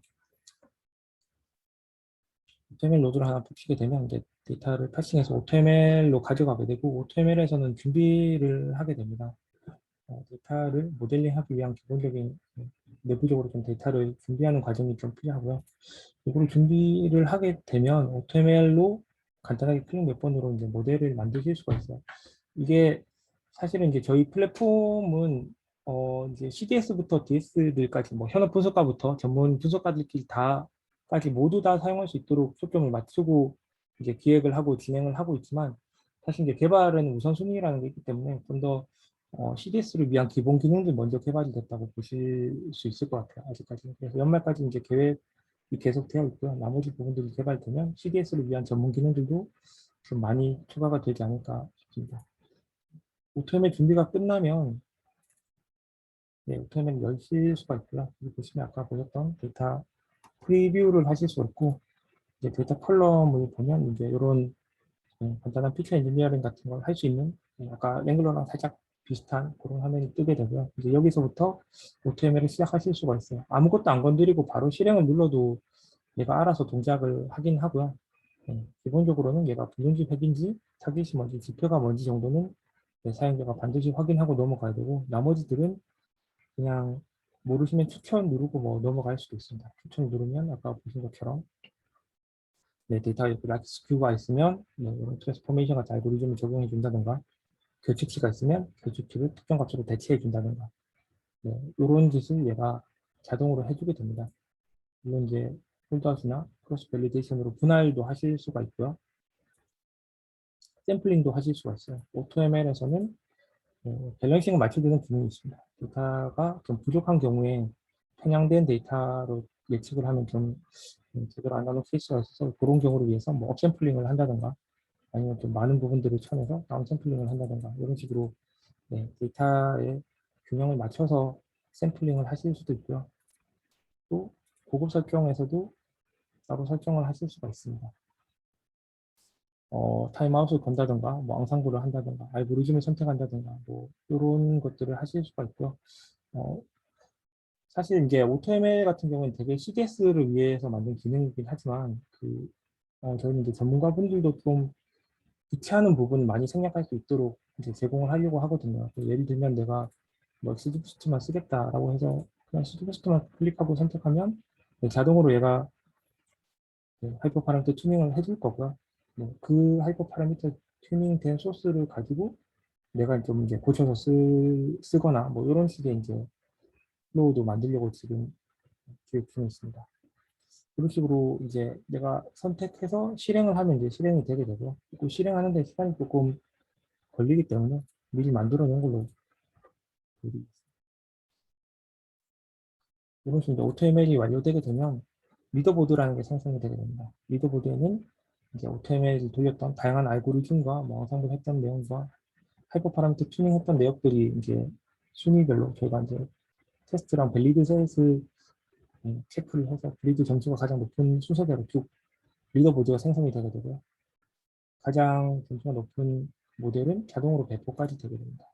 AutoML 로드를 하나 붙이게 되면 이제 데이터를 파싱해서 AutoML로 가져가게 되고 AutoML에서는 준비를 하게 됩니다. 데이터를 모델링하기 위한 기본적인 내부적으로 좀 데이터를 준비하는 과정이 좀 필요하고요. 이걸 준비를 하게 되면 AutoML로 간단하게 클릭 몇 번으로 이제 모델을 만드실 수가 있어요. 이게 사실은 이제 저희 플랫폼은 이제 CDS부터 DS들까지 뭐 현업 분석가부터 전문 분석가들끼리 다까지 모두 다 사용할 수 있도록 초점을 맞추고 이제 기획을 하고 진행을 하고 있지만 사실 이제 개발은 우선순위라는 게 있기 때문에 좀 더 CDS를 위한 기본 기능들 먼저 개발이 됐다고 보실 수 있을 것 같아요. 아직까지. 그래서 연말까지 이제 계획이 계속 되어 있고요. 나머지 부분들이 개발되면 CDS를 위한 전문 기능들도 좀 많이 추가가 되지 않을까 싶습니다. 오토메 준비가 끝나면 네, 오토메를 여실 수가 있고요. 여기 보시면 아까 보셨던 데이터 프리뷰를 하실 수 있고 이제 데이터 컬럼을 보면 이제 이런 간단한 피처 엔지니어링 같은 걸 할 수 있는 아까 랭글러랑 살짝 비슷한 그런 화면이 뜨게 되고요. 이제 여기서부터 OTML을 시작하실 수가 있어요. 아무것도 안 건드리고 바로 실행을 눌러도 얘가 알아서 동작을 하긴 하고요. 기본적으로는 얘가 불능지 획인지 타깃이 뭔지 지표가 뭔지 정도는 사용자가 반드시 확인하고 넘어가야 되고 나머지들은 그냥 모르시면 추천 누르고 뭐 넘어갈 수도 있습니다. 추천 누르면 아까 보신 것처럼 데이터에 락스큐가 있으면 이런 트랜스포메이션 같은 알고리즘을 적용해 준다든가 교측치가 있으면 교측치를 특정 값으로 대체해 준다든가 이런 짓을 얘가 자동으로 해주게 됩니다. 물론 이제 폴드아웃이나 크로스 밸리데이션으로 분할도 하실 수가 있고요. 샘플링도 하실 수가 있어요. AutoML에서는 밸런싱을 맞춰주는 기능이 있습니다. 데이터가 좀 부족한 경우에 편향된 데이터로 예측을 하면 좀 제대로 안 나오는 케이스가 있어서 그런 경우를 위해서 뭐 업샘플링을 한다든가 아니면 좀 많은 부분들을 쳐내서 다운샘플링을 한다든가 이런 식으로 데이터의 균형을 맞춰서 샘플링을 하실 수도 있고요. 또 고급 설정에서도 따로 설정을 하실 수가 있습니다. 타임아웃을 건다든가 뭐 앙상블을 한다든가 알고리즘을 선택한다든가 뭐 이런 것들을 하실 수가 있고요. 사실 이제 AutoML 같은 경우는 되게 CDS를 위해서 만든 기능이긴 하지만 저희는 이제 전문가분들도 좀 귀찮은 부분을 많이 생략할 수 있도록 이제 제공을 하려고 하거든요. 예를 들면 내가 뭐 스드부스트만 쓰겠다라고 해서 그냥 스드부스트만 클릭하고 선택하면 자동으로 얘가 하이퍼 파라미터 튜닝을 해줄 거고요. 그 하이퍼 파라미터 튜닝된 소스를 가지고 내가 좀 이제 고쳐서 쓰거나 뭐 이런 식의 이제 플로우도 만들려고 지금 기획 중에 있습니다. 이런 식으로 이제 내가 선택해서 실행을 하면 이제 실행이 되게 되고요. 또 실행하는데 시간이 조금 걸리기 때문에 미리 만들어 놓은 걸로 보여드리겠습니다. 이런 식으로 이제 AutoML이 완료되게 되면 리더보드라는 게 생성이 되게 됩니다. 리더보드에는 이제 AutoML이 돌렸던 다양한 알고리즘과 뭐 영상을 했던 내용과 하이퍼 파라미터 튜닝했던 내역들이 이제 순위별로 저희가 이제 테스트랑 밸리드 셋을 체크를 해서 밸리드 점수가 가장 높은 순서대로 쭉 리더보드가 생성이 되게 되고요. 가장 점수가 높은 모델은 자동으로 배포까지 되게 됩니다.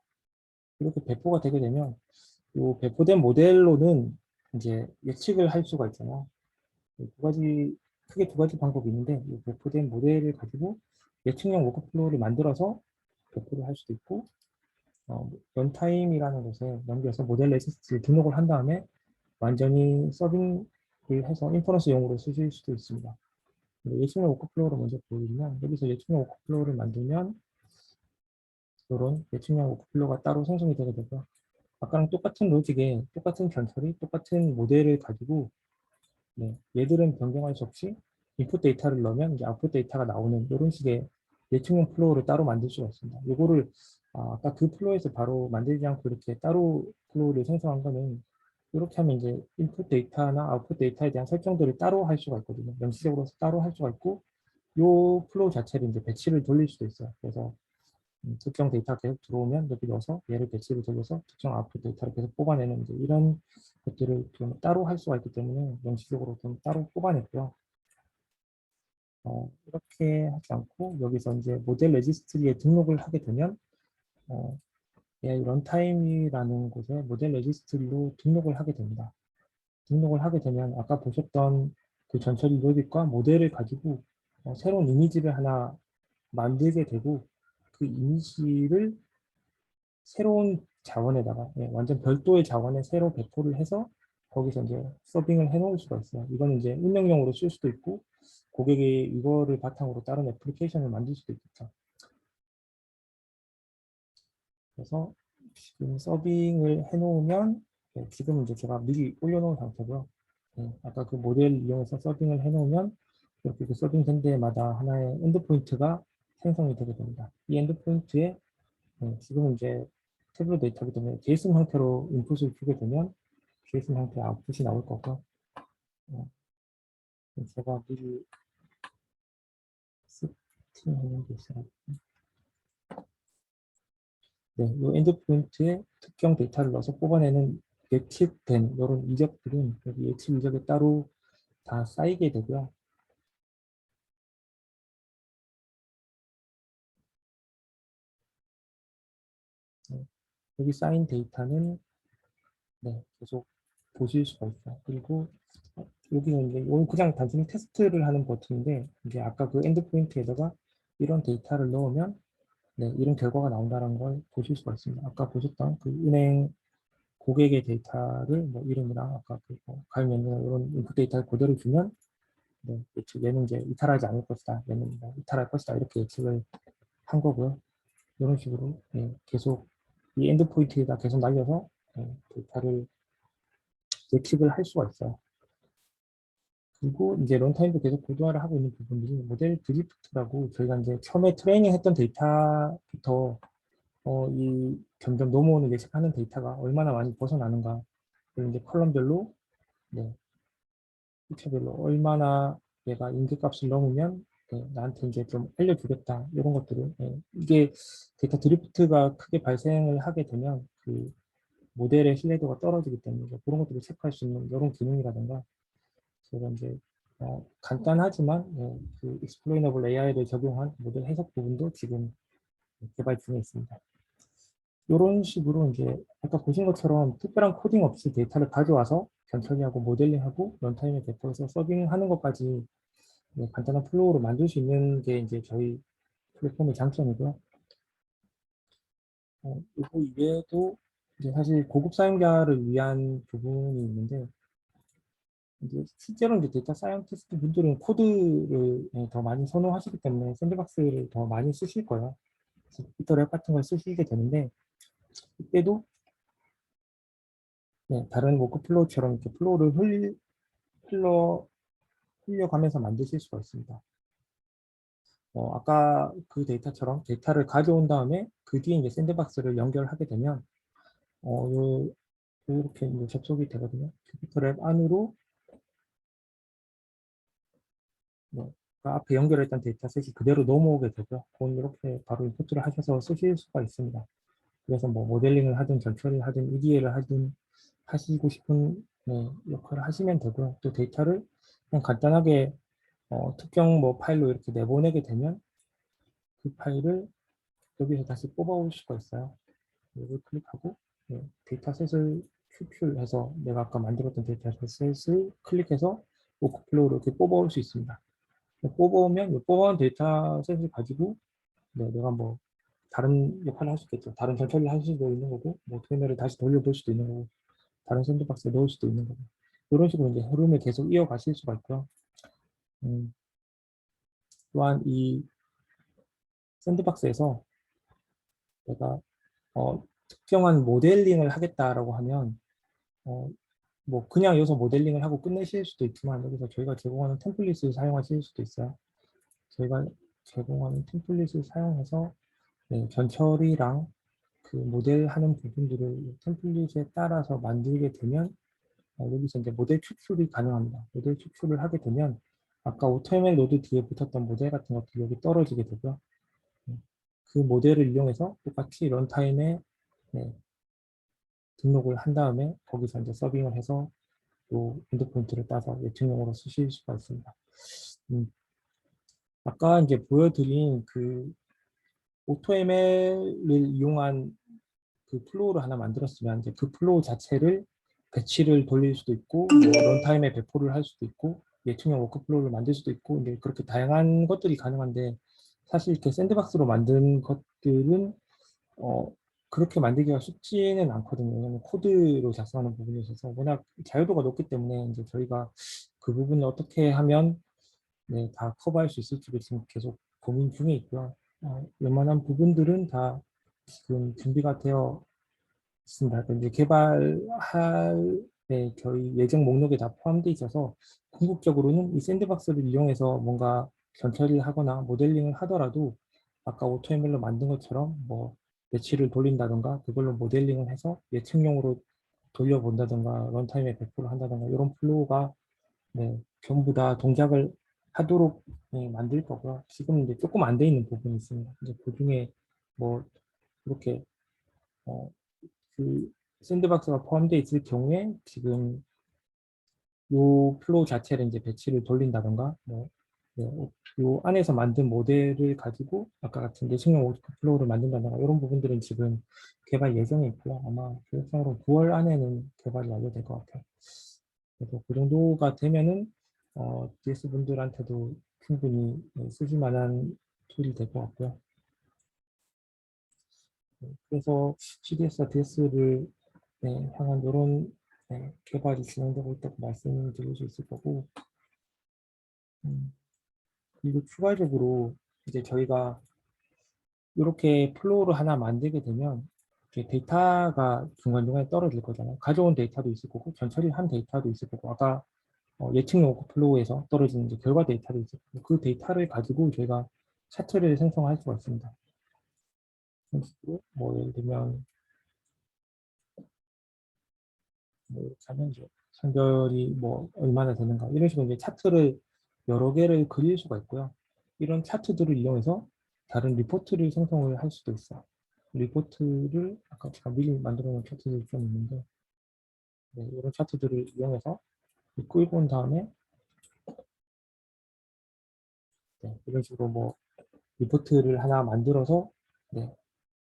이렇게 배포가 되게 되면 이 배포된 모델로는 이제 예측을 할 수가 있잖아요. 크게 두 가지 방법이 있는데 이 배포된 모델을 가지고 예측형 워크플로우를 만들어서 배포를 할 수도 있고 런타임이라는 곳에 넘겨서 모델 레지스트를 등록을 한 다음에 완전히 서빙을 해서 인퍼런스용으로 쓰실 수도 있습니다. 예측형 워크플로우를 먼저 보여드리면 여기서 예측형 워크플로우를 만들면 이런 예측형 워크플로우가 따로 생성이 되게 되고요. 아까랑 똑같은 로직에 똑같은 전처리, 똑같은 모델을 가지고 얘들은 변경할 수 없이 인풋 데이터를 넣으면 이제 아웃풋 데이터가 나오는 이런 식의 예측용 플로우를 따로 만들 수가 있습니다. 이거를 아까 그 플로우에서 바로 만들지 않고 이렇게 따로 플로우를 생성한 거는 이렇게 하면 이제 인풋 데이터나 아웃풋 데이터에 대한 설정들을 따로 할 수가 있거든요. 명시적으로 따로 할 수가 있고 이 플로우 자체를 이제 배치를 돌릴 수도 있어요. 그래서 특정 데이터가 계속 들어오면 여기 넣어서 얘를 배치를 돌려서 특정 아웃풋 데이터를 계속 뽑아내는 이제 이런 것들을 좀 따로 할 수가 있기 때문에 명시적으로 좀 따로 뽑아냈고요. 이렇게 하지 않고 여기서 이제 모델 레지스트리에 등록을 하게 되면 AI 런타임이라는 곳에 모델 레지스트리로 등록을 하게 됩니다. 등록을 하게 되면 아까 보셨던 그 전처리 로직과 모델을 가지고 새로운 이미지를 하나 만들게 되고 그 이미지를 새로운 자원에다가 완전 별도의 자원에 새로 배포를 해서 거기서 이제 서빙을 해 놓을 수가 있어요. 이거는 이제 응용용으로 쓸 수도 있고 고객이 이거를 바탕으로 다른 애플리케이션을 만들 수도 있겠죠. 그래서 지금 서빙을 해 놓으면 지금 이제 제가 미리 올려놓은 상태고요. 아까 그 모델 이용해서 서빙을 해 놓으면 이렇게 그 서빙된 데마다 하나의 엔드포인트가 생성이 되게 됩니다. 이 엔드포인트에 지금 이제 태블릿 데이터이기 때문에 JSON 형태로 인풋을 주게 되면 JSON 형태의 아웃풋이 나올 거고 제가 미리 세팅하는 게 있어요. 이 엔드포인트에 특정 데이터를 넣어서 뽑아내는 예측된 이런 이적들은 여기 예측 이적에 따로 다 쌓이게 되고요. 여기 쌓인 데이터는 계속 보실 수가 있어요. 그리고 여기는 이제 오늘 그냥 단순히 테스트를 하는 버튼인데 이제 아까 그 엔드포인트에다가 이런 데이터를 넣으면 이런 결과가 나온다는 걸 보실 수가 있습니다. 아까 보셨던 그 은행 고객의 데이터를 뭐 이름이랑 아까 그뭐 가입 연령 이런 인풋 데이터를 그대로 주면 예측 얘는 이제 이탈하지 않을 것이다. 얘는 뭐 이탈할 것이다. 이렇게 예측을 한 거고요. 이런 식으로 계속 이 엔드포인트에다 계속 날려서 데이터를 예측을 할 수가 있어요. 그리고 이제 런타임도 계속 고도화를 하고 있는 부분들이 모델 드리프트라고 저희가 이제 처음에 트레이닝 했던 데이터부터 이 점점 넘어오는 예측하는 데이터가 얼마나 많이 벗어나는가 그리고 이제 컬럼별로 피처별로 얼마나 얘가 인계값을 넘으면 나한테 이제 좀 알려주겠다 이런 것들을 이게 데이터 드리프트가 크게 발생을 하게 되면 그 모델의 신뢰도가 떨어지기 때문에 그런 것들을 체크할 수 있는 이런 기능이라든가 제가 이제 간단하지만 그 explainable AI를 적용한 모델 해석 부분도 지금 개발 중에 있습니다. 이런 식으로 이제 아까 보신 것처럼 특별한 코딩 없이 데이터를 가져와서 전처리하고 모델링하고 런타임에 배포해서 서빙하는 것까지 간단한 플로우로 만들 수 있는 게 이제 저희 플랫폼의 장점이고요. 이거 이외에도 이제 사실 고급 사용자를 위한 부분이 있는데 이제 실제로 이제 데이터 사이언티스트 분들은 코드를 더 많이 선호하시기 때문에 샌드박스를 더 많이 쓰실 거예요. 비트랩 같은 걸 쓰시게 되는데 이때도 다른 워크플로우처럼 이렇게 플로우를 흘려가면서 만드실 수가 있습니다. 아까 그 데이터처럼 데이터를 가져온 다음에 그 뒤에 이제 샌드박스를 연결하게 되면 이렇게 이제 접속이 되거든요. 큐피터랩 안으로 그 앞에 연결했던 데이터셋이 그대로 넘어오게 되고요. 그건 이렇게 바로 인풋을 하셔서 쓰실 수가 있습니다. 그래서 뭐 모델링을 하든 전처리를 하든 EDA를 하든 하시고 싶은 역할을 하시면 되고요. 또 데이터를 그냥 간단하게 특정 뭐 파일로 이렇게 내보내게 되면 그 파일을 여기서 다시 뽑아올 수가 있어요. 이걸 클릭하고 데이터셋을 QQ해서 내가 아까 만들었던 데이터셋을 클릭해서 워크플로우로 이렇게 뽑아올 수 있습니다. 뽑아오면 뽑아온 데이터셋을 가지고 내가 뭐 다른 역할을 할 수 있겠죠. 다른 전처리를 할 수도 있는 거고 뭐 트레이너를 다시 돌려볼 수도 있는 거고 다른 샌드박스에 넣을 수도 있는 거고 이런 식으로 이제 흐름을 계속 이어가실 수가 있고요. 또한 이 샌드박스에서 내가 특정한 모델링을 하겠다라고 하면 뭐 그냥 여기서 모델링을 하고 끝내실 수도 있지만 여기서 저희가 제공하는 템플릿을 사용하실 수도 있어요. 저희가 제공하는 템플릿을 사용해서 네, 전처리랑 그 모델하는 부분들을 템플릿에 따라서 만들게 되면 여기서 이제 모델 추출이 가능합니다. 모델 추출을 하게 되면 아까 AutoML 노드 뒤에 붙었던 모델 같은 것들이 여기 떨어지게 되고요. 그 모델을 이용해서 똑같이 런타임에 네, 등록을 한 다음에 거기서 이제 서빙을 해서 또 엔드포인트를 따서 예측용으로 쓰실 수가 있습니다. 아까 이제 보여드린 그 AutoML을 이용한 그 플로우를 하나 만들었으면 이제 그 플로우 자체를 배치를 돌릴 수도 있고 뭐 런타임에 배포를 할 수도 있고 예측용 워크플로우를 만들 수도 있고 이제 그렇게 다양한 것들이 가능한데 사실 이렇게 샌드박스로 만든 것들은 그렇게 만들기가 쉽지는 않거든요. 왜냐하면 코드로 작성하는 부분이 있어서 워낙 자유도가 높기 때문에 이제 저희가 그 부분을 어떻게 하면 네, 다 커버할 수 있을지를 지금 계속 고민 중에 있고요. 웬만한 부분들은 다 지금 준비가 되어 있습니다. 이제 개발할 네, 저희 예정 목록에 다 포함되어 있어서 궁극적으로는 이 샌드박스를 이용해서 뭔가 전처리를 하거나 모델링을 하더라도 아까 오토ML로 만든 것처럼 뭐 배치를 돌린다던가 그걸로 모델링을 해서 예측용으로 돌려본다던가 런타임에 배포를 한다던가 이런 플로우가 네, 전부 다 동작을 하도록 네, 만들 거고요. 지금 이제 조금 안 돼 있는 부분이 있습니다. 이제 그 중에 뭐 이렇게 그 샌드박스가 포함되어 있을 경우에 지금 요 플로우 자체를 이제 배치를 돌린다던가 뭐 네, 요 안에서 만든 모델을 가지고 아까 같은 예측용 워크플로우를 만든다던가 이런 부분들은 지금 개발 예정에 있고요. 아마 계획상으로 9월 안에는 개발이 완료될 것 같아요. 그래서 그 정도가 되면은 DS 분들한테도 충분히 네, 쓰실 만한 툴이 될 것 같고요. 그래서 CDS와 DS를 네, 향한 이런 네, 개발이 진행되고 있다고 말씀드릴 수 있을 거고 그리고 추가적으로 이제 저희가 이렇게 플로우를 하나 만들게 되면 이렇게 데이터가 중간중간에 떨어질 거잖아요. 가져온 데이터도 있을 거고 전처리한 데이터도 있을 거고 아까 예측용 워크플로우에서 떨어지는 이제 결과 데이터도 있을 거고 그 데이터를 가지고 저희가 차트를 생성할 수가 있습니다. 그런 식으로 뭐 예를 들면 뭐 자면서 성별이 뭐 얼마나 되는가 이런 식으로 이제 차트를 여러 개를 그릴 수가 있고요. 이런 차트들을 이용해서 다른 리포트를 생성을 할 수도 있어요. 리포트를 아까 제가 미리 만들어 놓은 차트들이 좀 있는데 네, 이런 차트들을 이용해서 끌고 온 다음에 네, 이런 식으로 뭐 리포트를 하나 만들어서 네,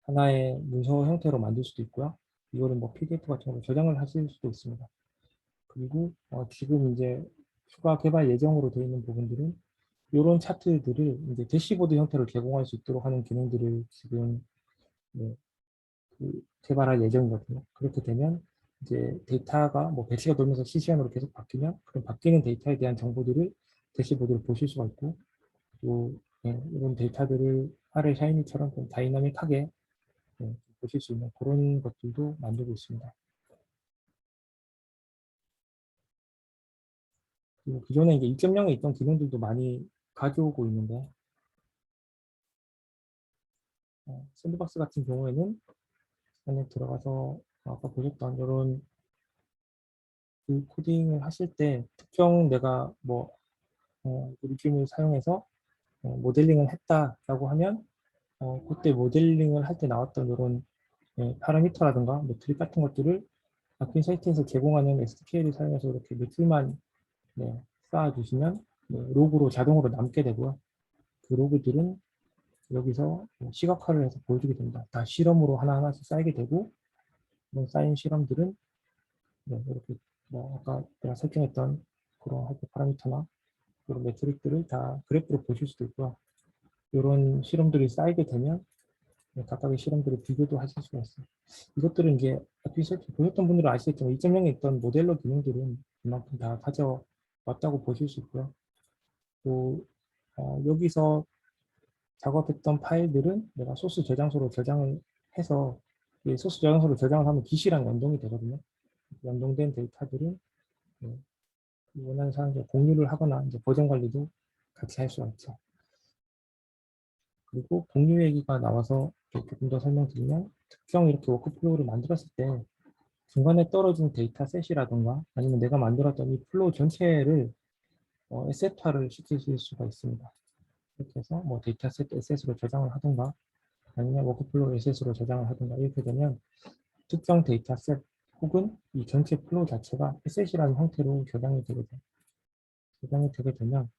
하나의 문서 형태로 만들 수도 있고요. 이거를 뭐 PDF 같은 걸로 저장을 하실 수도 있습니다. 그리고 지금 이제 추가 개발 예정으로 되어 있는 부분들은 이런 차트들을 이제 대시보드 형태로 제공할 수 있도록 하는 기능들을 지금 네, 개발할 예정이거든요. 그렇게 되면 이제 데이터가 뭐 배치가 돌면서 실시간으로 계속 바뀌면 그런 바뀌는 데이터에 대한 정보들을 대시보드로 보실 수가 있고 또 네, 이런 데이터들을 아래 샤이니처럼 좀 다이나믹하게 네, 보실 수 있는 그런 것들도 만들고 있습니다. 그리고 기존에 이제 2.0에 있던 기능들도 많이 가져오고 있는데 샌드박스 같은 경우에는 안에 들어가서 아까 보셨던 이런 그 코딩을 하실 때 특정 내가 뭐 리즘을 사용해서 모델링을 했다라고 하면 그때 모델링을 할 때 나왔던 이런 파라미터라든가 매트릭 같은 것들을 아핀 사이트에서 제공하는 SDK를 사용해서 이렇게 매트만 네, 쌓아주시면 네, 로그로 자동으로 남게 되고요. 그 로그들은 여기서 시각화를 해서 보여주게 됩니다. 다 실험으로 하나하나씩 쌓이게 되고 이런 쌓인 실험들은 네, 이렇게 뭐 아까 내가 설정했던 그런 하이퍼 파라미터나 이런 매트릭들을 다 그래프로 보실 수도 있고요. 이런 실험들이 쌓이게 되면 네, 각각의 실험들을 비교도 하실 수가 있어요. 이것들은 이제 앞에서 보셨던 분들은 아시겠지만 2.0에 있던 모델러 기능들은 그만큼 다 가져왔다고 보실 수 있고요. 또 여기서 작업했던 파일들은 내가 소스 저장소로 저장을 해서 이 소스 저장소로 저장을 하면 기시랑 연동이 되거든요. 연동된 데이터들은 네, 원하는 사람과 공유를 하거나 이제 보정 관리도 같이 할 수가 있죠. 그리고 공유 얘기가 나와서 조금 더 설명드리면 특정 이렇게 워크플로우를 만들었을 때 중간에 떨어진 데이터셋이라든가 아니면 내가 만들었던 이 플로우 전체를 에셋화를 시키실 수가 있습니다. 이렇게 해서 뭐 데이터셋 에셋으로 저장을 하든가 아니면 워크플로우 에셋으로 저장을 하든가 이렇게 되면 특정 데이터셋 혹은 이 전체 플로우 자체가 에셋이라는 형태로 저장이 되게 돼요. 저장이 되게 되면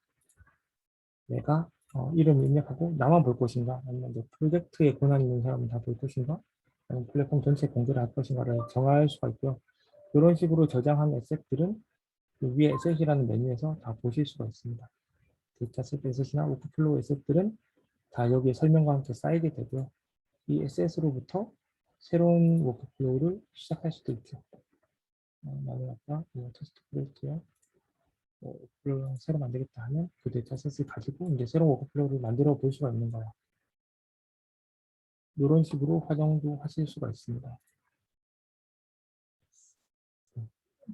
내가 이름 입력하고 나만 볼 것인가 아니면 내 프로젝트에 권한 있는 사람은 다 볼 것인가 아니면 플랫폼 전체 공개를 할 것인가를 정할 수가 있고요. 이런 식으로 저장한 에셋들은 그 위에 에셋이라는 메뉴에서 다 보실 수가 있습니다. 데이터셋 에셋이나 워크플로우 에셋들은 다 여기에 설명과 함께 쌓이게 되고요. 이 에셋으로부터 새로운 워크플로우를 시작할 수도 있죠. 나는 아까 테스트 프로젝트에 워크플로우를 새로 만들겠다 하면 그 데이터셋을 가지고 이제 새로운 워크플로우를 만들어 볼 수가 있는 거예요. 이런 식으로 활용도 하실 수가 있습니다.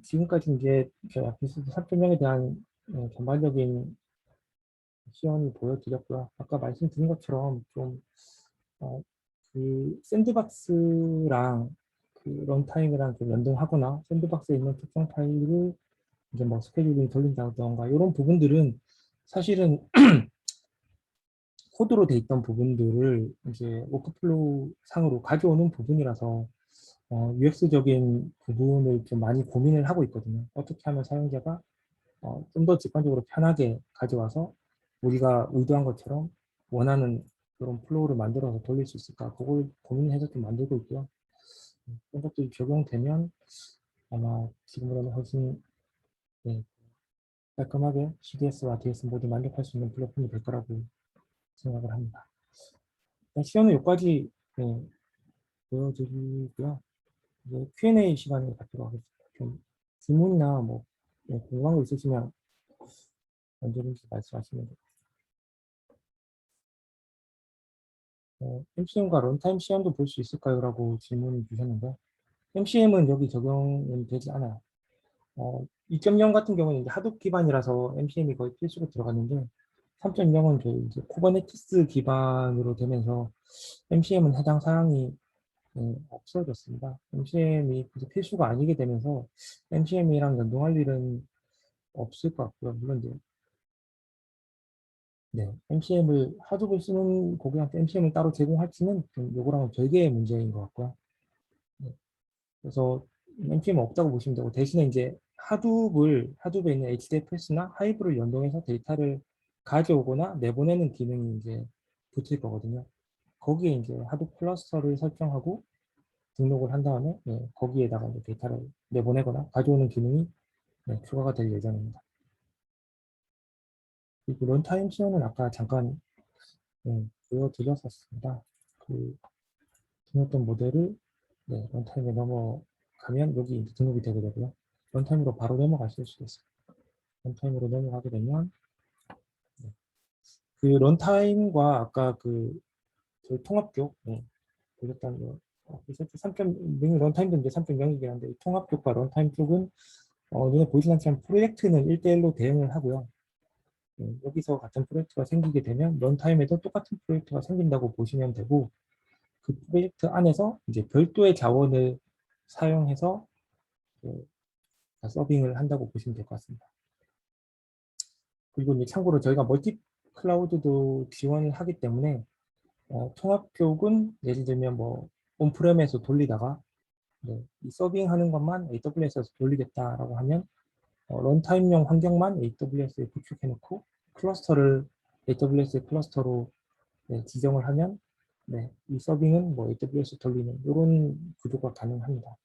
지금까지 이제 저희 아피스트 3.0에 대한 전반적인 시연을 보여드렸고요. 아까 말씀드린 것처럼 좀 그 샌드박스랑 그 런타임이랑 좀 연동하거나 샌드박스에 있는 특정 파일을 이제 뭐 스케줄링 돌린다던가 이런 부분들은 사실은 코드로 돼 있던 부분들을 이제 워크플로우 상으로 가져오는 부분이라서 UX적인 부분을 좀 많이 고민을 하고 있거든요. 어떻게 하면 사용자가 좀 더 직관적으로 편하게 가져와서 우리가 의도한 것처럼 원하는 그런 플로우를 만들어서 돌릴 수 있을까? 그걸 고민해서 좀 만들고 있고요. 그런 것들이 적용되면 아마 지금보다는 훨씬 네, 깔끔하게 CDS와 DS 모두 만족할 수 있는 플랫폼이 될 거라고 생각을 합니다. 시연은 여기까지 네, 보여드리고요. 이제 Q&A 시간을 갖도록 하겠습니다. 좀 질문이나 뭐 궁금한 거 있으시면 언제든지 말씀하시면 됩니다. MCM과 런타임 시연도 볼 수 있을까요? 라고 질문을 주셨는데 MCM은 여기 적용은 되지 않아요. 2.0 같은 경우는 이제 하둡 기반이라서 MCM이 거의 필수로 들어갔는데 3.0은 저희 이제 쿠버네티스 기반으로 되면서 MCM은 해당 사항이 없어졌습니다. MCM이 필수가 아니게 되면서 MCM이랑 연동할 일은 없을 것 같고요. 물론 이제 네, MCM을 하둡을 쓰는 고객한테 MCM을 따로 제공할지는 좀 요거랑은 별개의 문제인 것 같고요. 네, 그래서 MCM은 없다고 보시면 되고 대신에 이제 하둡에 있는 HDFS나 하이브를 연동해서 데이터를 가져오거나 내보내는 기능이 이제 붙을 거거든요. 거기에 이제 하둡 클러스터를 설정하고 등록을 한 다음에 거기에다가 이제 데이터를 내보내거나 가져오는 기능이 추가가 될 예정입니다. 그리고 런타임 시연은 아까 잠깐 보여드렸었습니다. 그 등록된 모델을 런타임에 넘어가면 여기 이제 등록이 되게 되고요. 런타임으로 바로 넘어가실 수도 있어요. 런타임으로 넘어가게 되면 그 런타임과 아까 그 저희 통합교 보셨던 3.0 런타임도 이제 3.0이긴 한데 통합교과 런타임 쪽은 눈에 보이진 않지만 프로젝트는 1대1로 대응을 하고요. 여기서 같은 프로젝트가 생기게 되면 런타임에도 똑같은 프로젝트가 생긴다고 보시면 되고 그 프로젝트 안에서 이제 별도의 자원을 사용해서 서빙을 한다고 보시면 될 것 같습니다. 그리고 이제 참고로 저희가 멀티 클라우드도 지원을 하기 때문에 통합교육은 예를 들면 뭐 온프렘에서 돌리다가 이 서빙하는 것만 AWS에서 돌리겠다라고 하면 런타임용 환경만 AWS에 구축해 놓고 클러스터를 AWS 클러스터로 지정을 하면 이 서빙은 뭐 AWS 돌리는 이런 구조가 가능합니다.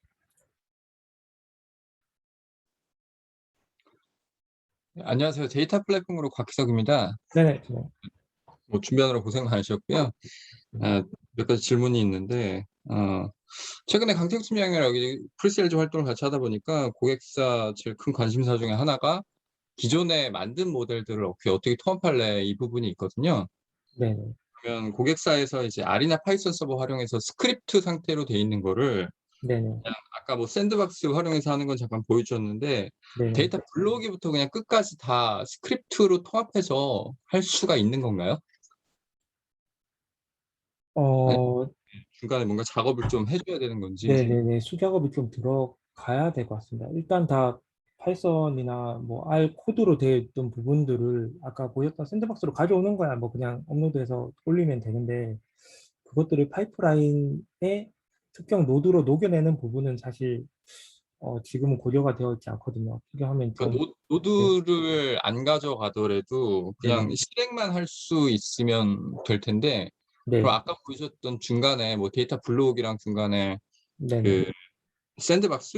안녕하세요. 데이터 플랫폼으로 곽희석입니다. 네네. 뭐 준비하느라 고생 많으셨고요. 몇 가지 질문이 있는데 최근에 강택 팀장이랑 여기 프리세일즈 활동을 같이 하다 보니까 고객사 제일 큰 관심사 중에 하나가 기존에 만든 모델들을 어떻게 통합할래 이 부분이 있거든요. 네네. 그러면 고객사에서 이제 R이나 파이썬 서버 활용해서 스크립트 상태로 돼 있는 거를 네네. 아까 뭐 샌드박스 활용해서 하는 건 잠깐 보여주셨는데 네네. 데이터 불러오기부터 그냥 끝까지 다 스크립트로 통합해서 할 수가 있는 건가요? 어, 중간에 뭔가 작업을 좀 해줘야 되는 건지. 네네네. 수작업이 좀 들어가야 될 것 같습니다. 일단 다 파이썬이나 뭐 R 코드로 되어 있던 부분들을 아까 보였던 샌드박스로 가져오는 거야. 뭐 그냥 업로드해서 올리면 되는데 그것들을 파이프라인에 특정 노드로 녹여내는 부분은 사실 지금은 고려가 되어 있지 않거든요. 필요하면 그러니까 좀 네, 노드를 안 가져가더라도 그냥 네네. 실행만 할 수 있으면 될 텐데 그럼 네, 아까 보여줬던 중간에 뭐 데이터 불러오기랑 중간에 네네. 그 샌드박스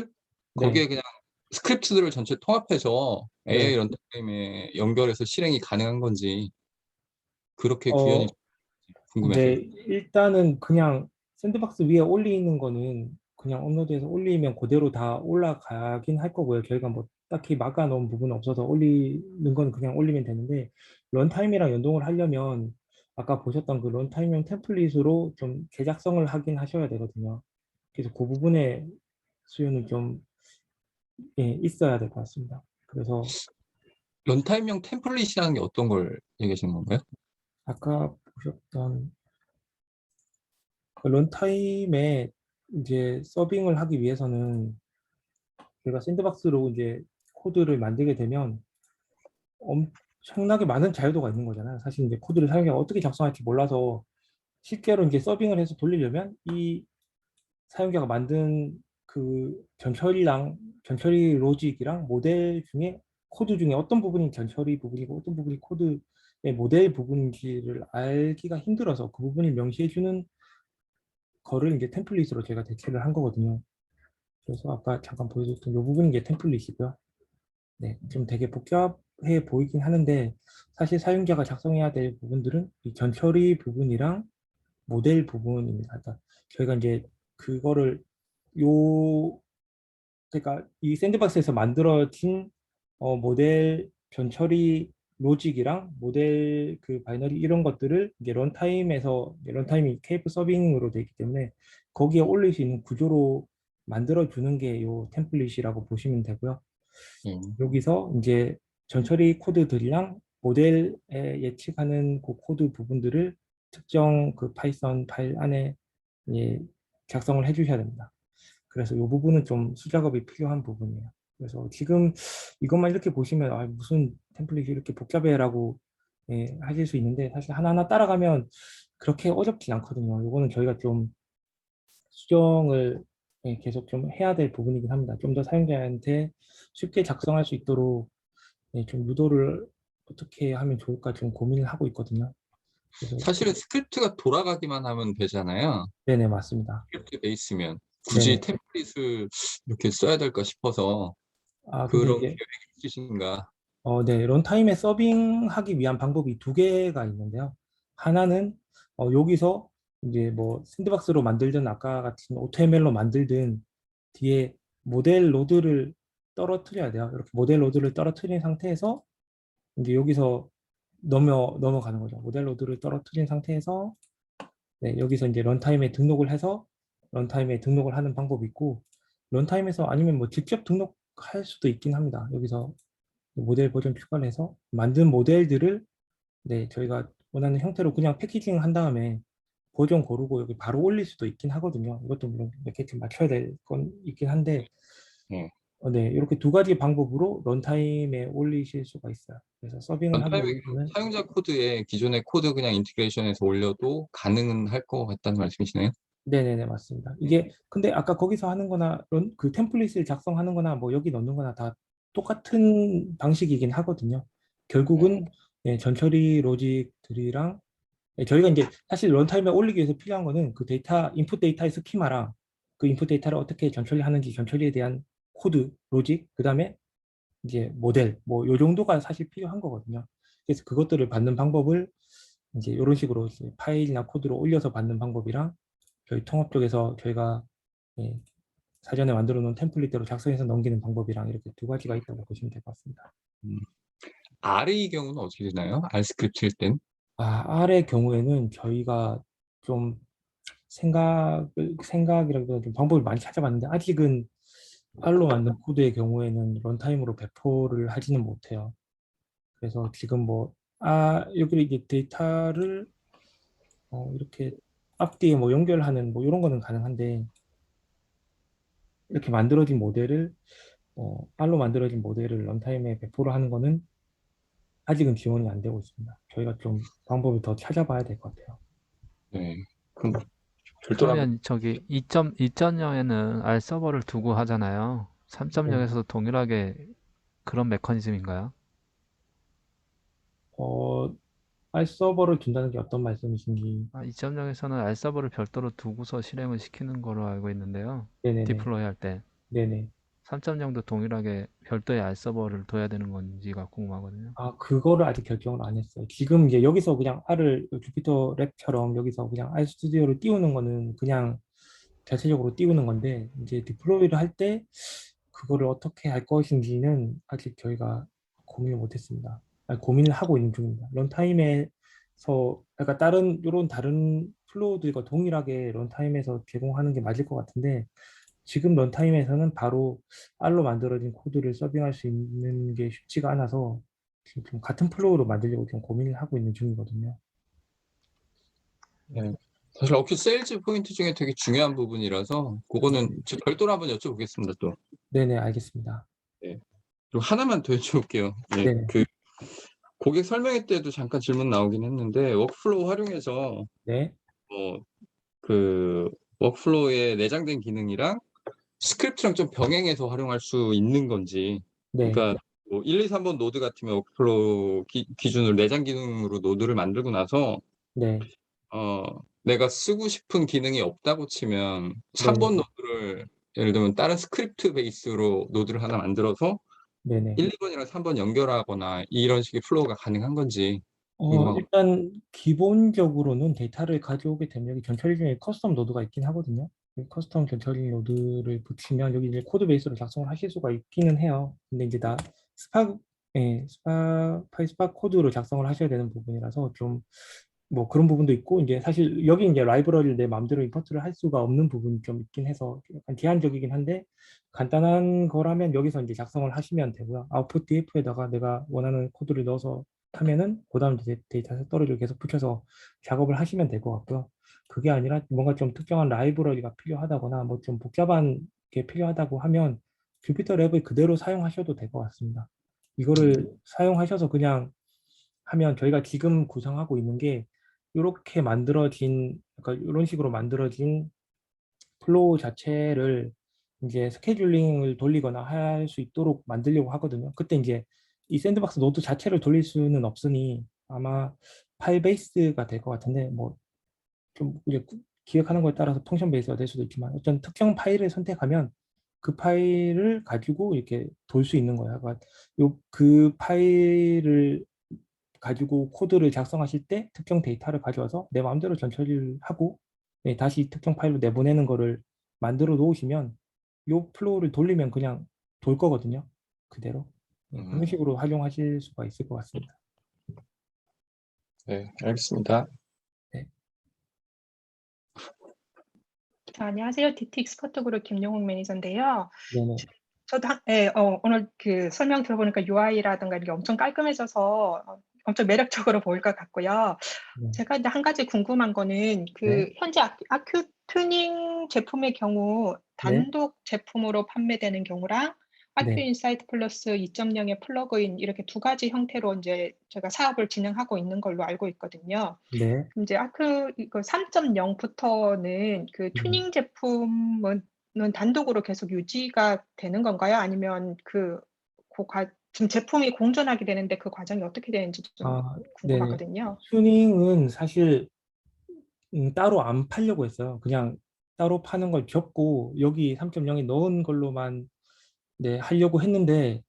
네, 거기에 그냥 스크립트들을 전체 통합해서 AI 네. 런타임에 연결해서 실행이 가능한 건지 그렇게 구현이 어, 궁금해서요. 네, 일단은 그냥 샌드박스 위에 올리는 거는 그냥 업로드해서 올리면 그대로 다 올라가긴 할 거고요. 저희가 뭐 딱히 막아놓은 부분은 없어서 올리는 건 그냥 올리면 되는데 런타임이랑 연동을 하려면 아까 보셨던 그 런타임용 템플릿으로 좀 제작성을 하긴 하셔야 되거든요. 그래서 그 부분에 수요는 좀 있어야 될 것 같습니다. 그래서 런타임용 템플릿이라는 게 어떤 걸 얘기하시는 건가요? 아까 보셨던 그 런타임에 이제 서빙을 하기 위해서는 저희가 샌드박스로 이제 코드를 만들게 되면 엄청나게 많은 자유도가 있는 거잖아요. 사실 이제 코드를 사용자가 어떻게 작성할지 몰라서 실제로 이제 서빙을 해서 돌리려면 이 사용자가 만든 그 전처리 로직이랑 모델 중에 코드 중에 어떤 부분이 전처리 부분이고 어떤 부분이 코드의 모델 부분인지를 알기가 힘들어서 그 부분을 명시해 주는 거를 이제 템플릿으로 제가 대체를 한 거거든요. 그래서 아까 잠깐 보여줬던 이 부분이 이제 템플릿이고요. 네, 좀 되게 복잡해 보이긴 하는데 사실 사용자가 작성해야 될 부분들은 이 전처리 부분이랑 모델 부분입니다. 그러니까 저희가 이제 그거를 요 그러니까 이 샌드박스에서 만들어진 모델 전처리 로직이랑 모델 그 바이너리 이런 것들을 이제 런타임에서 이제 런타임이 케이프 서빙으로 되어 있기 때문에 거기에 올릴 수 있는 구조로 만들어 주는 게 요 템플릿이라고 보시면 되고요. 음. 여기서 이제 전처리 코드들이랑 모델에 예측하는 그 코드 부분들을 특정 그 파이썬 파일 안에 예, 작성을 해 주셔야 됩니다. 그래서 이 부분은 좀 수작업이 필요한 부분이에요. 그래서 지금 이것만 이렇게 보시면 아, 무슨 템플릿이 이렇게 복잡해라고 하실 수 있는데 사실 하나하나 따라가면 그렇게 어렵진 않거든요. 이거는 저희가 좀 수정을 계속 좀 해야 될 부분이긴 합니다. 좀 더 사용자한테 쉽게 작성할 수 있도록 좀 유도를 어떻게 하면 좋을까 좀 고민을 하고 있거든요. 그래서 사실은 스크립트가 돌아가기만 하면 되잖아요. 네네 맞습니다. 스크립트 돼 있으면 굳이 네네. 템플릿을 이렇게 써야 될까 싶어서 아 근데 그런 이게 계획이 있으신가? 네, 런타임에 서빙하기 위한 방법이 두 개가 있는데요. 하나는 여기서 이제 뭐 샌드박스로 만들든 아까 같은 OTML로 만들든 뒤에 모델 로드를 떨어뜨려야 돼요. 이렇게 모델 로드를 떨어뜨린 상태에서 이제 여기서 넘어가는 거죠. 모델 로드를 떨어뜨린 상태에서 네, 여기서 이제 런타임에 등록을 해서 런타임에 등록을 하는 방법이 있고 런타임에서 아니면 뭐 직접 등록할 수도 있긴 합니다. 여기서 모델 버전 추가를 해서 만든 모델들을 네, 저희가 원하는 형태로 그냥 패키징 한 다음에 버전 고르고 여기 바로 올릴 수도 있긴 하거든요. 이것도 물론 몇 개쯤 맞춰야 될 건 있긴 한데 네. 네, 이렇게 두 가지 방법으로 런타임에 올리실 수가 있어요. 그래서 서빙을 하기 런타임에 위해서는 사용자 코드에 기존의 코드 그냥 인티그레이션해서 올려도 가능은 할 것 같다는 말씀이시네요. 네네네 맞습니다. 이게 근데 아까 거기서 하는 거나 그 템플릿을 작성하는 거나 뭐 여기 넣는 거나 다 똑같은 방식이긴 하거든요. 결국은 전처리 로직들이랑 저희가 이제 사실 런타임에 올리기 위해서 필요한 거는 그 데이터, 인풋 데이터의 스키마랑 그 인풋 데이터를 어떻게 전처리하는지 전처리에 대한 코드, 로직, 그 다음에 이제 모델, 뭐 요 정도가 사실 필요한 거거든요. 그래서 그것들을 받는 방법을 이제 이런 식으로 이제 파일이나 코드로 올려서 받는 방법이랑 저희 통합 쪽에서 저희가 예, 사전에 만들어 놓은 템플릿대로 작성해서 넘기는 방법이랑 이렇게 두 가지가 있다고 보시면 될 것 같습니다. 음. R의 경우는 어떻게 되나요? R 스크립트일 땐? R의 경우에는 저희가 좀 생각이라기보다 좀 방법을 많이 찾아봤는데 아직은 R로 만든 코드의 경우에는 런타임으로 배포를 하지는 못해요. 그래서 지금 뭐 여기 이제 데이터를 이렇게 앞뒤에 뭐 연결하는 뭐 이런 거는 가능한데 이렇게 만들어진 모델을 R로 만들어진 모델을 런타임에 배포를 하는 거는 아직은 지원이 안 되고 있습니다. 저희가 좀 방법을 더 찾아봐야 될 것 같아요. 네. 그럼 별도로 한번 그러면 저기 2.0에는 R 서버를 두고 하잖아요. 네. 3.0에서도 동일하게 그런 메커니즘인가요? 어, R 서버를 둔다는 게 어떤 말씀이신지. 2.0에서는 R 서버를 별도로 두고서 실행을 시키는 거로 알고 있는데요. 네네네. 디플로이 할 때. 네네. 3.0도 동일하게 별도의 R 서버를 둬야 되는 건지가 궁금하거든요. 그거를 아직 결정을 안 했어요. 지금 이제 여기서 그냥 R을 주피터 랩처럼 여기서 그냥 R 스튜디오를 띄우는 거는 그냥 자체적으로 띄우는 건데 이제 디플로이를 할 때 그거를 어떻게 할 것인지는 아직 저희가 고민을 못 했습니다. 아니, 고민을 하고 있는 중입니다. 런타임에서 그러니까 다른 플로우들과 동일하게 런타임에서 제공하는 게 맞을 것 같은데 지금 런타임에서는 바로 R로 만들어진 코드를 서빙할 수 있는 게 쉽지가 않아서 지금 좀 같은 플로우로 만들려고 좀 고민을 하고 있는 중이거든요. 네. 사실 어큐 세일즈 포인트 중에 되게 중요한 부분이라서 그거는 제가 별도로 한번 여쭤보겠습니다 또. 네네, 알겠습니다. 네. 그리고 하나만 더 여쭤볼게요. 네. 네네. 그 고객 설명회 때도 잠깐 질문 나오긴 했는데 워크플로우 활용해서 네, 그 워크플로우에 내장된 기능이랑 스크립트랑 좀 병행해서 활용할 수 있는 건지. 네, 그러니까 뭐 1, 2, 3번 노드 같으면 워크플로우 기준으로 내장 기능으로 노드를 만들고 나서 네, 내가 쓰고 싶은 기능이 없다고 치면 네네, 3번 노드를 예를 들면 다른 스크립트 베이스로 노드를 하나 만들어서 네네. 1, 2번이랑 3번 연결하거나 이런 식의 플로우가 가능한 건지 궁금하거든요. 일단 기본적으로는 데이터를 가져오게 되면 여기 전처리 중에 커스텀 노드가 있긴 하거든요. 이 커스텀 전처리 노드를 붙이면 여기 이제 코드 베이스로 작성을 하실 수가 있기는 해요. 근데 이제 파이스파 코드로 작성을 하셔야 되는 부분이라서 좀 뭐 그런 부분도 있고 이제 사실 여기 이제 라이브러리를 내 마음대로 임포트를 할 수가 없는 부분이 좀 있긴 해서 약간 제한적이긴 한데 간단한 거라면 여기서 이제 작성을 하시면 되고요. 아웃풋 DF에다가 내가 원하는 코드를 넣어서 하면은 그다음 이제 데이터 셋더리를 계속 붙여서 작업을 하시면 될 것 같고요. 그게 아니라 뭔가 좀 특정한 라이브러리가 필요하다거나 뭐 좀 복잡한 게 필요하다고 하면 주피터 랩을 그대로 사용하셔도 될 것 같습니다. 이거를 사용하셔서 그냥 하면 저희가 지금 구성하고 있는 게 이렇게 만들어진, 그러니까 이런 식으로 만들어진 플로우 자체를 이제 스케줄링을 돌리거나 할 수 있도록 만들려고 하거든요. 그때 이제 이 샌드박스 노드 자체를 돌릴 수는 없으니 아마 파일 베이스가 될 것 같은데 뭐 좀 이제 기획하는 거에 따라서 펑션 베이스가 될 수도 있지만 어떤 특정 파일을 선택하면 그 파일을 가지고 이렇게 돌 수 있는 거예요. 그러니까 그 파일을 가지고 코드를 작성하실 때 특정 데이터를 가져와서 내 마음대로 전처리를 하고 네, 다시 특정 파일로 내보내는 거를 만들어 놓으시면 이 플로우를 돌리면 그냥 돌 거거든요. 그대로. 네, 그런 식으로 활용하실 수가 있을 것 같습니다. 네, 알겠습니다. 네, 안녕하세요. DT 익스퍼트 그룹 김용욱 매니저인데요. 네네. 저도 오늘 그 설명 들어보니까 UI라든가 이게 엄청 깔끔해져서 엄청 매력적으로 보일 것 같고요. 네, 제가 이제 한 가지 궁금한 거는 네, 현재 아큐 튜닝 제품의 경우 네, 단독 제품으로 판매되는 경우랑 아큐 네, 인사이트 플러스 2.0의 플러그인 이렇게 두 가지 형태로 이제 제가 사업을 진행하고 있는 걸로 알고 있거든요. 네, 이제 아크 이거 3.0부터는 그 네. 튜닝 제품은 단독으로 계속 유지가 되는 건가요? 아니면 지금 제품이 공존하게 되는데 그 과정이 어떻게 되는지 좀 네네. 궁금하거든요. 튜닝은 사실 따로 안 팔려고 했어요. 그냥 따로 파는 걸 접고 여기 3.0에 넣은 걸로만 네, 하려고 했는데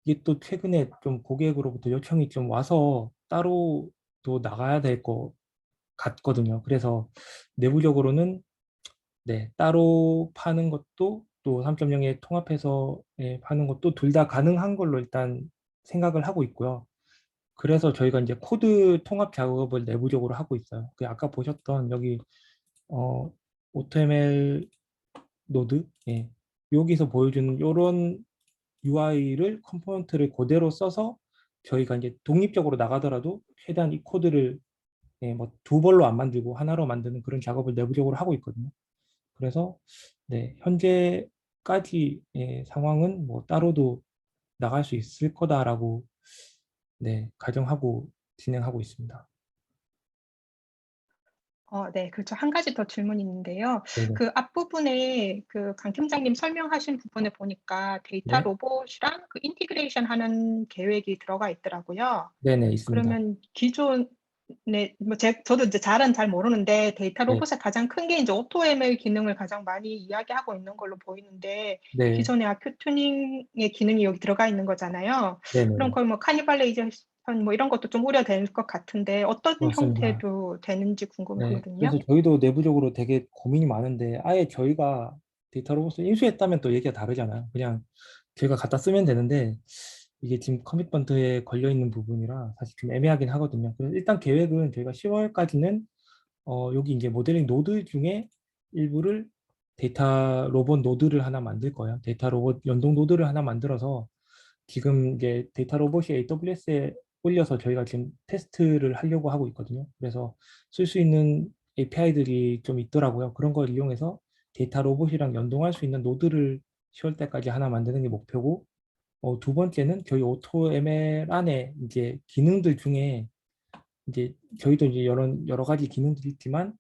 이게 또 최근에 좀 고객으로부터 요청이 좀 와서 따로 또 나가야 될 것 같거든요. 그래서 내부적으로는 네, 따로 파는 것도 또 3.0에 통합해서 예, 파는 것도 둘 다 가능한 걸로 일단 생각을 하고 있고요. 그래서 저희가 이제 코드 통합 작업을 내부적으로 하고 있어요. 그 아까 보셨던 여기 OTML 노드, 예, 여기서 보여주는 이런 UI를 컴포넌트를 그대로 써서 저희가 이제 독립적으로 나가더라도 최대한 이 코드를 예, 뭐 두 벌로 안 만들고 하나로 만드는 그런 작업을 내부적으로 하고 있거든요. 그래서 네, 현재까지 의 상황은 뭐 따로도 나갈 수 있을 거다라고 네, 가정하고 진행하고 있습니다. 네, 그렇죠. 한 가지 더 질문이 있는데요. 네네. 그 앞부분에 그 강 팀장님 설명하신 부분에 보니까 데이터 네, 로봇이랑 그 인티그레이션 하는 계획이 들어가 있더라고요. 네네, 있습니다. 그러면 기존에 저도 이제 잘 모르는데 데이터 네, 로봇의 가장 큰 게 이제 AutoML 기능을 가장 많이 이야기하고 있는 걸로 보이는데 네, 기존의 아큐 튜닝의 기능이 여기 들어가 있는 거잖아요. 그럼 네네, 거의 뭐 카니발레이제이션 뭐 이런 것도 좀 우려될 것 같은데 어떤 그렇습니다. 형태로 되는지 네, 궁금하거든요. 그래서 저희도 내부적으로 되게 고민이 많은데 아예 저희가 데이터 로봇을 인수했다면 또 얘기가 다르잖아요. 그냥 저희가 갖다 쓰면 되는데 이게 지금 커밋먼트에 걸려 있는 부분이라 사실 좀 애매하긴 하거든요. 그래서 일단 계획은 저희가 10월까지는 여기 이제 모델링 노드 중에 일부를 데이터 로봇 노드를 하나 만들 거예요. 데이터 로봇 연동 노드를 하나 만들어서 지금 이제 데이터 로봇이 AWS에 올려서 저희가 지금 테스트를 하려고 하고 있거든요. 그래서 쓸 수 있는 API들이 좀 있더라고요. 그런 걸 이용해서 데이터 로봇이랑 연동할 수 있는 노드를 10월 때까지 하나 만드는 게 목표고, 두 번째는 저희 AutoML 안에 이제 기능들 중에 이제 저희도 이제 여러 가지 기능들이 있지만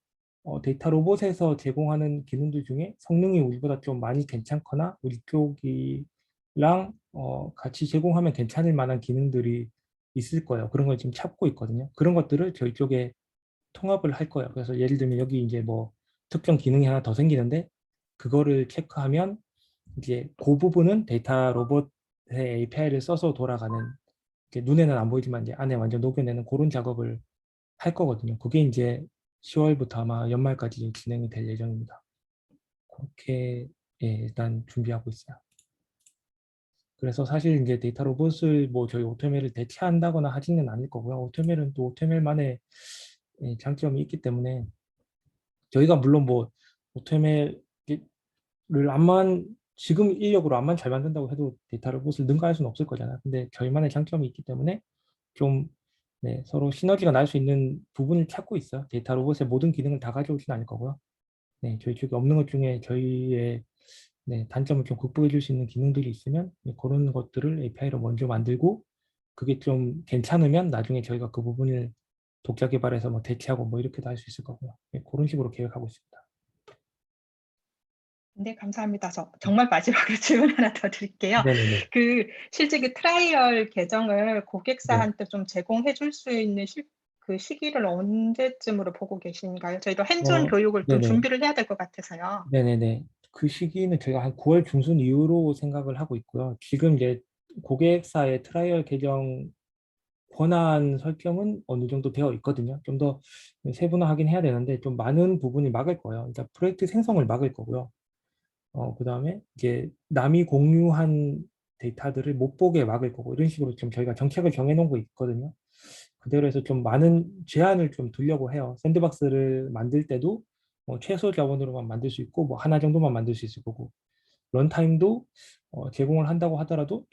데이터 로봇에서 제공하는 기능들 중에 성능이 우리보다 좀 많이 괜찮거나 우리 쪽이랑 같이 제공하면 괜찮을 만한 기능들이 있을 거예요. 그런 걸 지금 찾고 있거든요. 그런 것들을 저희 쪽에 통합을 할 거예요. 그래서 예를 들면 여기 이제 뭐 특정 기능이 하나 더 생기는데 그거를 체크하면 이제 그 부분은 데이터 로봇의 API를 써서 돌아가는, 이렇게 눈에는 안 보이지만 이제 안에 완전 녹여내는 그런 작업을 할 거거든요. 그게 이제 10월부터 아마 연말까지 진행이 될 예정입니다. 그렇게 예, 일단 준비하고 있어요. 그래서 사실 이제 데이터 로봇을 뭐 저희 오토멜을 대체한다거나 하지는 않을 거고요. 오토멜은 또 오토멜만의 장점이 있기 때문에 저희가 물론 뭐 오토멜을 암만 지금 인력으로 암만 잘 만든다고 해도 데이터 로봇을 능가할 수는 없을 거잖아요. 근데 저희만의 장점이 있기 때문에 좀 네, 서로 시너지가 날 수 있는 부분을 찾고 있어요. 데이터 로봇의 모든 기능을 다 가져오지는 않을 거고요. 네, 저희 쪽에 없는 것 중에 저희의 네, 단점을 좀 극복해 줄 수 있는 기능들이 있으면 네, 그런 것들을 API로 먼저 만들고 그게 좀 괜찮으면 나중에 저희가 그 부분을 독자 개발해서 뭐 대체하고 뭐 이렇게도 할 수 있을 거고요. 네, 그런 식으로 계획하고 있습니다. 네, 감사합니다. 저 정말 마지막으로 질문 하나 더 드릴게요. 네네네. 그 실제 그 트라이얼 계정을 네. 고객사한테 좀 제공해 줄 수 있는 그 시기를 언제쯤으로 보고 계신가요? 저희도 핸즈온 교육을 좀 네네. 준비를 해야 될 것 같아서요. 네네네. 그 시기는 저희가 한 9월 중순 이후로 생각을 하고 있고요. 지금 이제 고객사의 트라이얼 계정 권한 설정은 어느 정도 되어 있거든요. 좀 더 세분화하긴 해야 되는데 좀 많은 부분이 막을 거예요. 그러니까 프로젝트 생성을 막을 거고요. 그다음에 이제 남이 공유한 데이터들을 못 보게 막을 거고 이런 식으로 좀 저희가 정책을 정해 놓은 거 있거든요. 그대로 해서 좀 많은 제한을 좀 두려고 해요. 샌드박스를 만들 때도 뭐 최소 자원으로만 만들 수 있고 뭐 하나 정도만 만들 수 있을 거고 런타임도 제공을 한다고 하더라도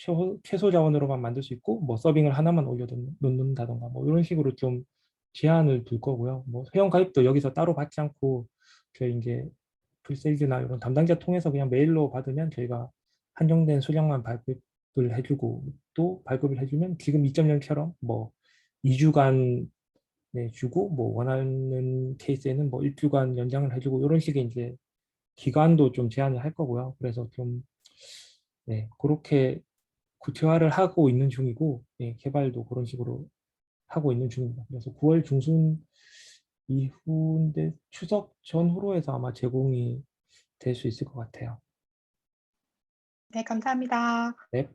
최소 자원으로만 만들 수 있고 뭐 서빙을 하나만 올려놓는다던가 뭐 이런 식으로 좀 제한을 둘 거고요. 뭐 회원 가입도 여기서 따로 받지 않고 저희 이제 프리세일즈나 이런 담당자 통해서 그냥 메일로 받으면 저희가 한정된 수량만 발급을 해주고 또 발급을 해주면 지금 2.0처럼 뭐 2주간 네, 주고 뭐 원하는 케이스에는 뭐 1주간 연장을 해주고 이런 식의 이제 기간도 좀 제한을 할 거고요. 그래서 좀 네, 그렇게 구체화를 하고 있는 중이고 네, 개발도 그런 식으로 하고 있는 중입니다. 그래서 9월 중순 이후인데 추석 전후로 해서 아마 제공이 될 수 있을 것 같아요. 네, 감사합니다. 네.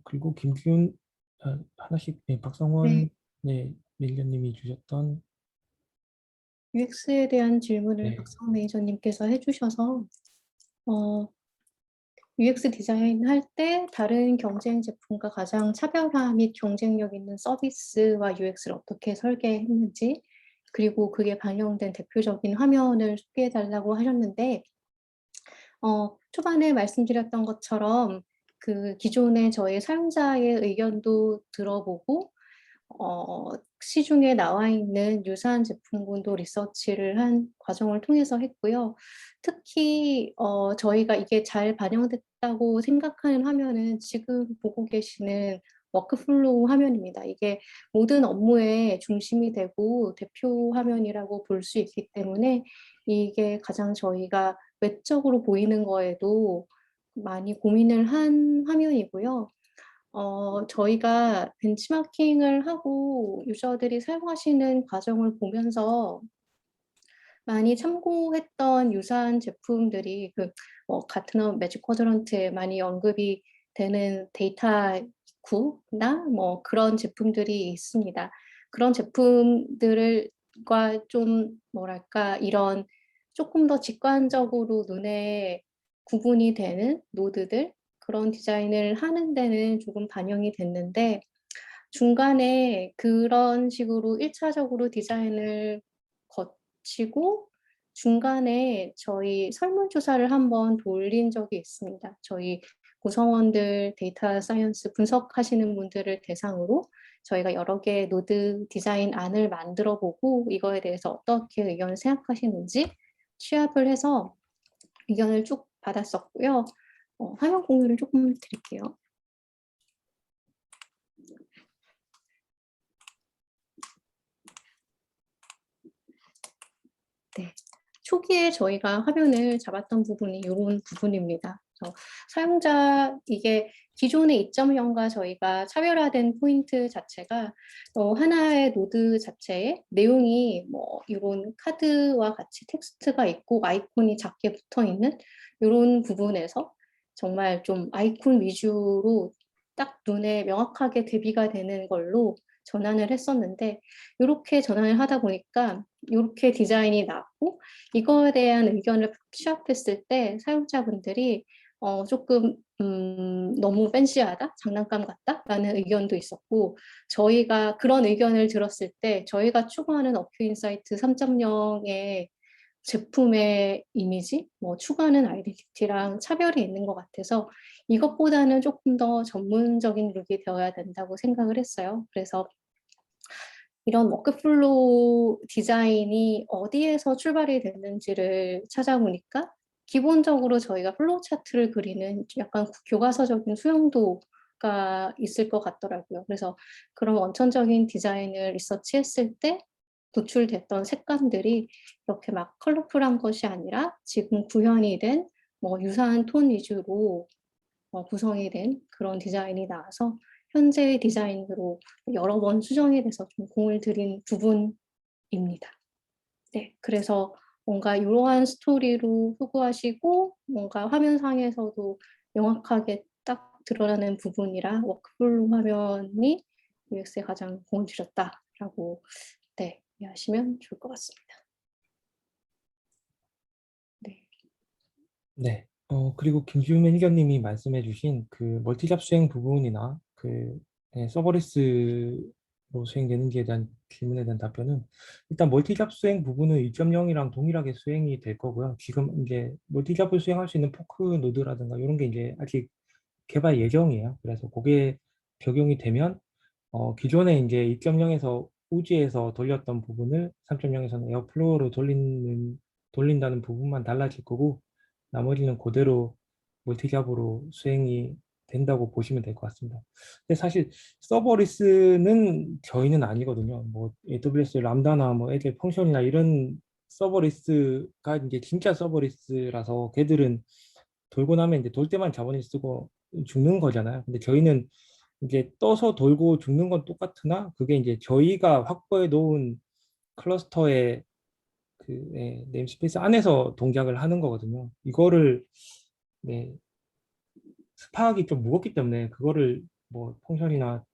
그리고 김기훈 하나씩 네, 박성원 네. 네, 밀려님이 주셨던 UX에 대한 질문을 네. 박성 매니저님께서 해주셔서 UX 디자인 할 때 다른 경쟁 제품과 가장 차별화 및 경쟁력 있는 서비스와 UX를 어떻게 설계했는지, 그리고 그게 반영된 대표적인 화면을 소개해달라고 하셨는데, 초반에 말씀드렸던 것처럼 그 기존의 저희 사용자의 의견도 들어보고 시중에 나와 있는 유사한 제품군도 리서치를 한 과정을 통해서 했고요. 특히 저희가 이게 잘 반영됐다고 생각하는 화면은 지금 보고 계시는 워크플로우 화면입니다. 이게 모든 업무의 중심이 되고 대표 화면이라고 볼 수 있기 때문에 이게 가장 저희가 외적으로 보이는 거에도 많이 고민을 한 화면이고요. 저희가 벤치마킹을 하고 유저들이 사용하시는 과정을 보면서 많이 참고했던 유사한 제품들이 가트너 매직 쿼드런트에 많이 언급이 되는 데이터이쿠나 뭐 그런 제품들이 있습니다. 그런 제품들과 좀 뭐랄까 이런 조금 더 직관적으로 눈에 구분이 되는 노드들, 그런 디자인을 하는 데는 조금 반영이 됐는데, 중간에 그런 식으로 1차적으로 디자인을 거치고 중간에 저희 설문조사를 한번 돌린 적이 있습니다. 저희 구성원들, 데이터 사이언스 분석하시는 분들을 대상으로 저희가 여러 개의 노드 디자인 안을 만들어 보고 이거에 대해서 어떻게 의견을 생각하시는지 취합을 해서 의견을 쭉 받았었고요. 화면 공유를 조금 드릴게요. 네. 초기에 저희가 화면을 잡았던 부분이 이런 부분입니다. 사용자, 이게 기존의 2.0과 저희가 차별화된 포인트 자체가 하나의 노드 자체에 내용이 뭐 이런 카드와 같이 텍스트가 있고 아이콘이 작게 붙어 있는 이런 부분에서 정말 좀 아이콘 위주로 딱 눈에 명확하게 대비가 되는 걸로 전환을 했었는데, 이렇게 전환을 하다 보니까 이렇게 디자인이 나왔고, 이거에 대한 의견을 취합했을 때 사용자분들이 조금 너무 팬시하다, 장난감 같다 라는 의견도 있었고, 저희가 그런 의견을 들었을 때 저희가 추구하는 어큐인사이트 3.0의 제품의 이미지, 뭐 추구하는 아이덴티티랑 차별이 있는 것 같아서 이것보다는 조금 더 전문적인 룩이 되어야 된다고 생각을 했어요. 그래서 이런 워크플로우 디자인이 어디에서 출발이 됐는지를 찾아보니까 기본적으로 저희가 플로우 차트를 그리는 약간 교과서적인 수용도가 있을 것 같더라고요. 그래서 그런 원천적인 디자인을 리서치했을 때 도출됐던 색감들이 이렇게 막 컬러풀한 것이 아니라 지금 구현이 된 뭐 유사한 톤 위주로 구성이 된 그런 디자인이 나와서 현재의 디자인으로 여러 번 수정이 돼서 좀 공을 들인 부분입니다. 네, 그래서 뭔가 이러한 스토리로 소구하시고 뭔가 화면상에서도 명확하게 딱 드러나는 부분이라 워크플로우 화면이 UX에 가장 공을 들였다라고 이해하시면 좋을 것 같습니다. 네. 네. 그리고 김지훈 매니저님이 말씀해 주신 그 멀티잡 수행 부분이나 서버리스로 수행되는지에 대한 질문에 대한 답변은, 일단 멀티잡 수행 부분은 2.0이랑 동일하게 수행이 될 거고요. 지금 이제 멀티잡을 수행할 수 있는 포크 노드라든가 이런 게 이제 아직 개발 예정이에요. 그래서 그게 적용이 되면 기존에 이제 2.0에서 우지에서 돌렸던 부분을 3.0에서는 에어플로우로 돌린다는 부분만 달라질 거고, 나머지는 그대로 멀티잡으로 수행이 된다고 보시면 될 것 같습니다. 근데 사실 서버리스는 저희는 아니거든요. 뭐 AWS 람다나 뭐 애들 펑션이나 이런 서버리스가 이제 진짜 서버리스라서 걔들은 돌고 나면 이제 돌 때만 자본을 쓰고 죽는 거잖아요. 근데 저희는 이제 떠서 돌고 죽는 건 똑같으나 그게 이제 저희가 확보해 놓은 클러스터의 네임스페이스 안에서 동작을 하는 거거든요. 이거를 스파하기 좀 무겁기 때문에 그거를 뭐 펑션이나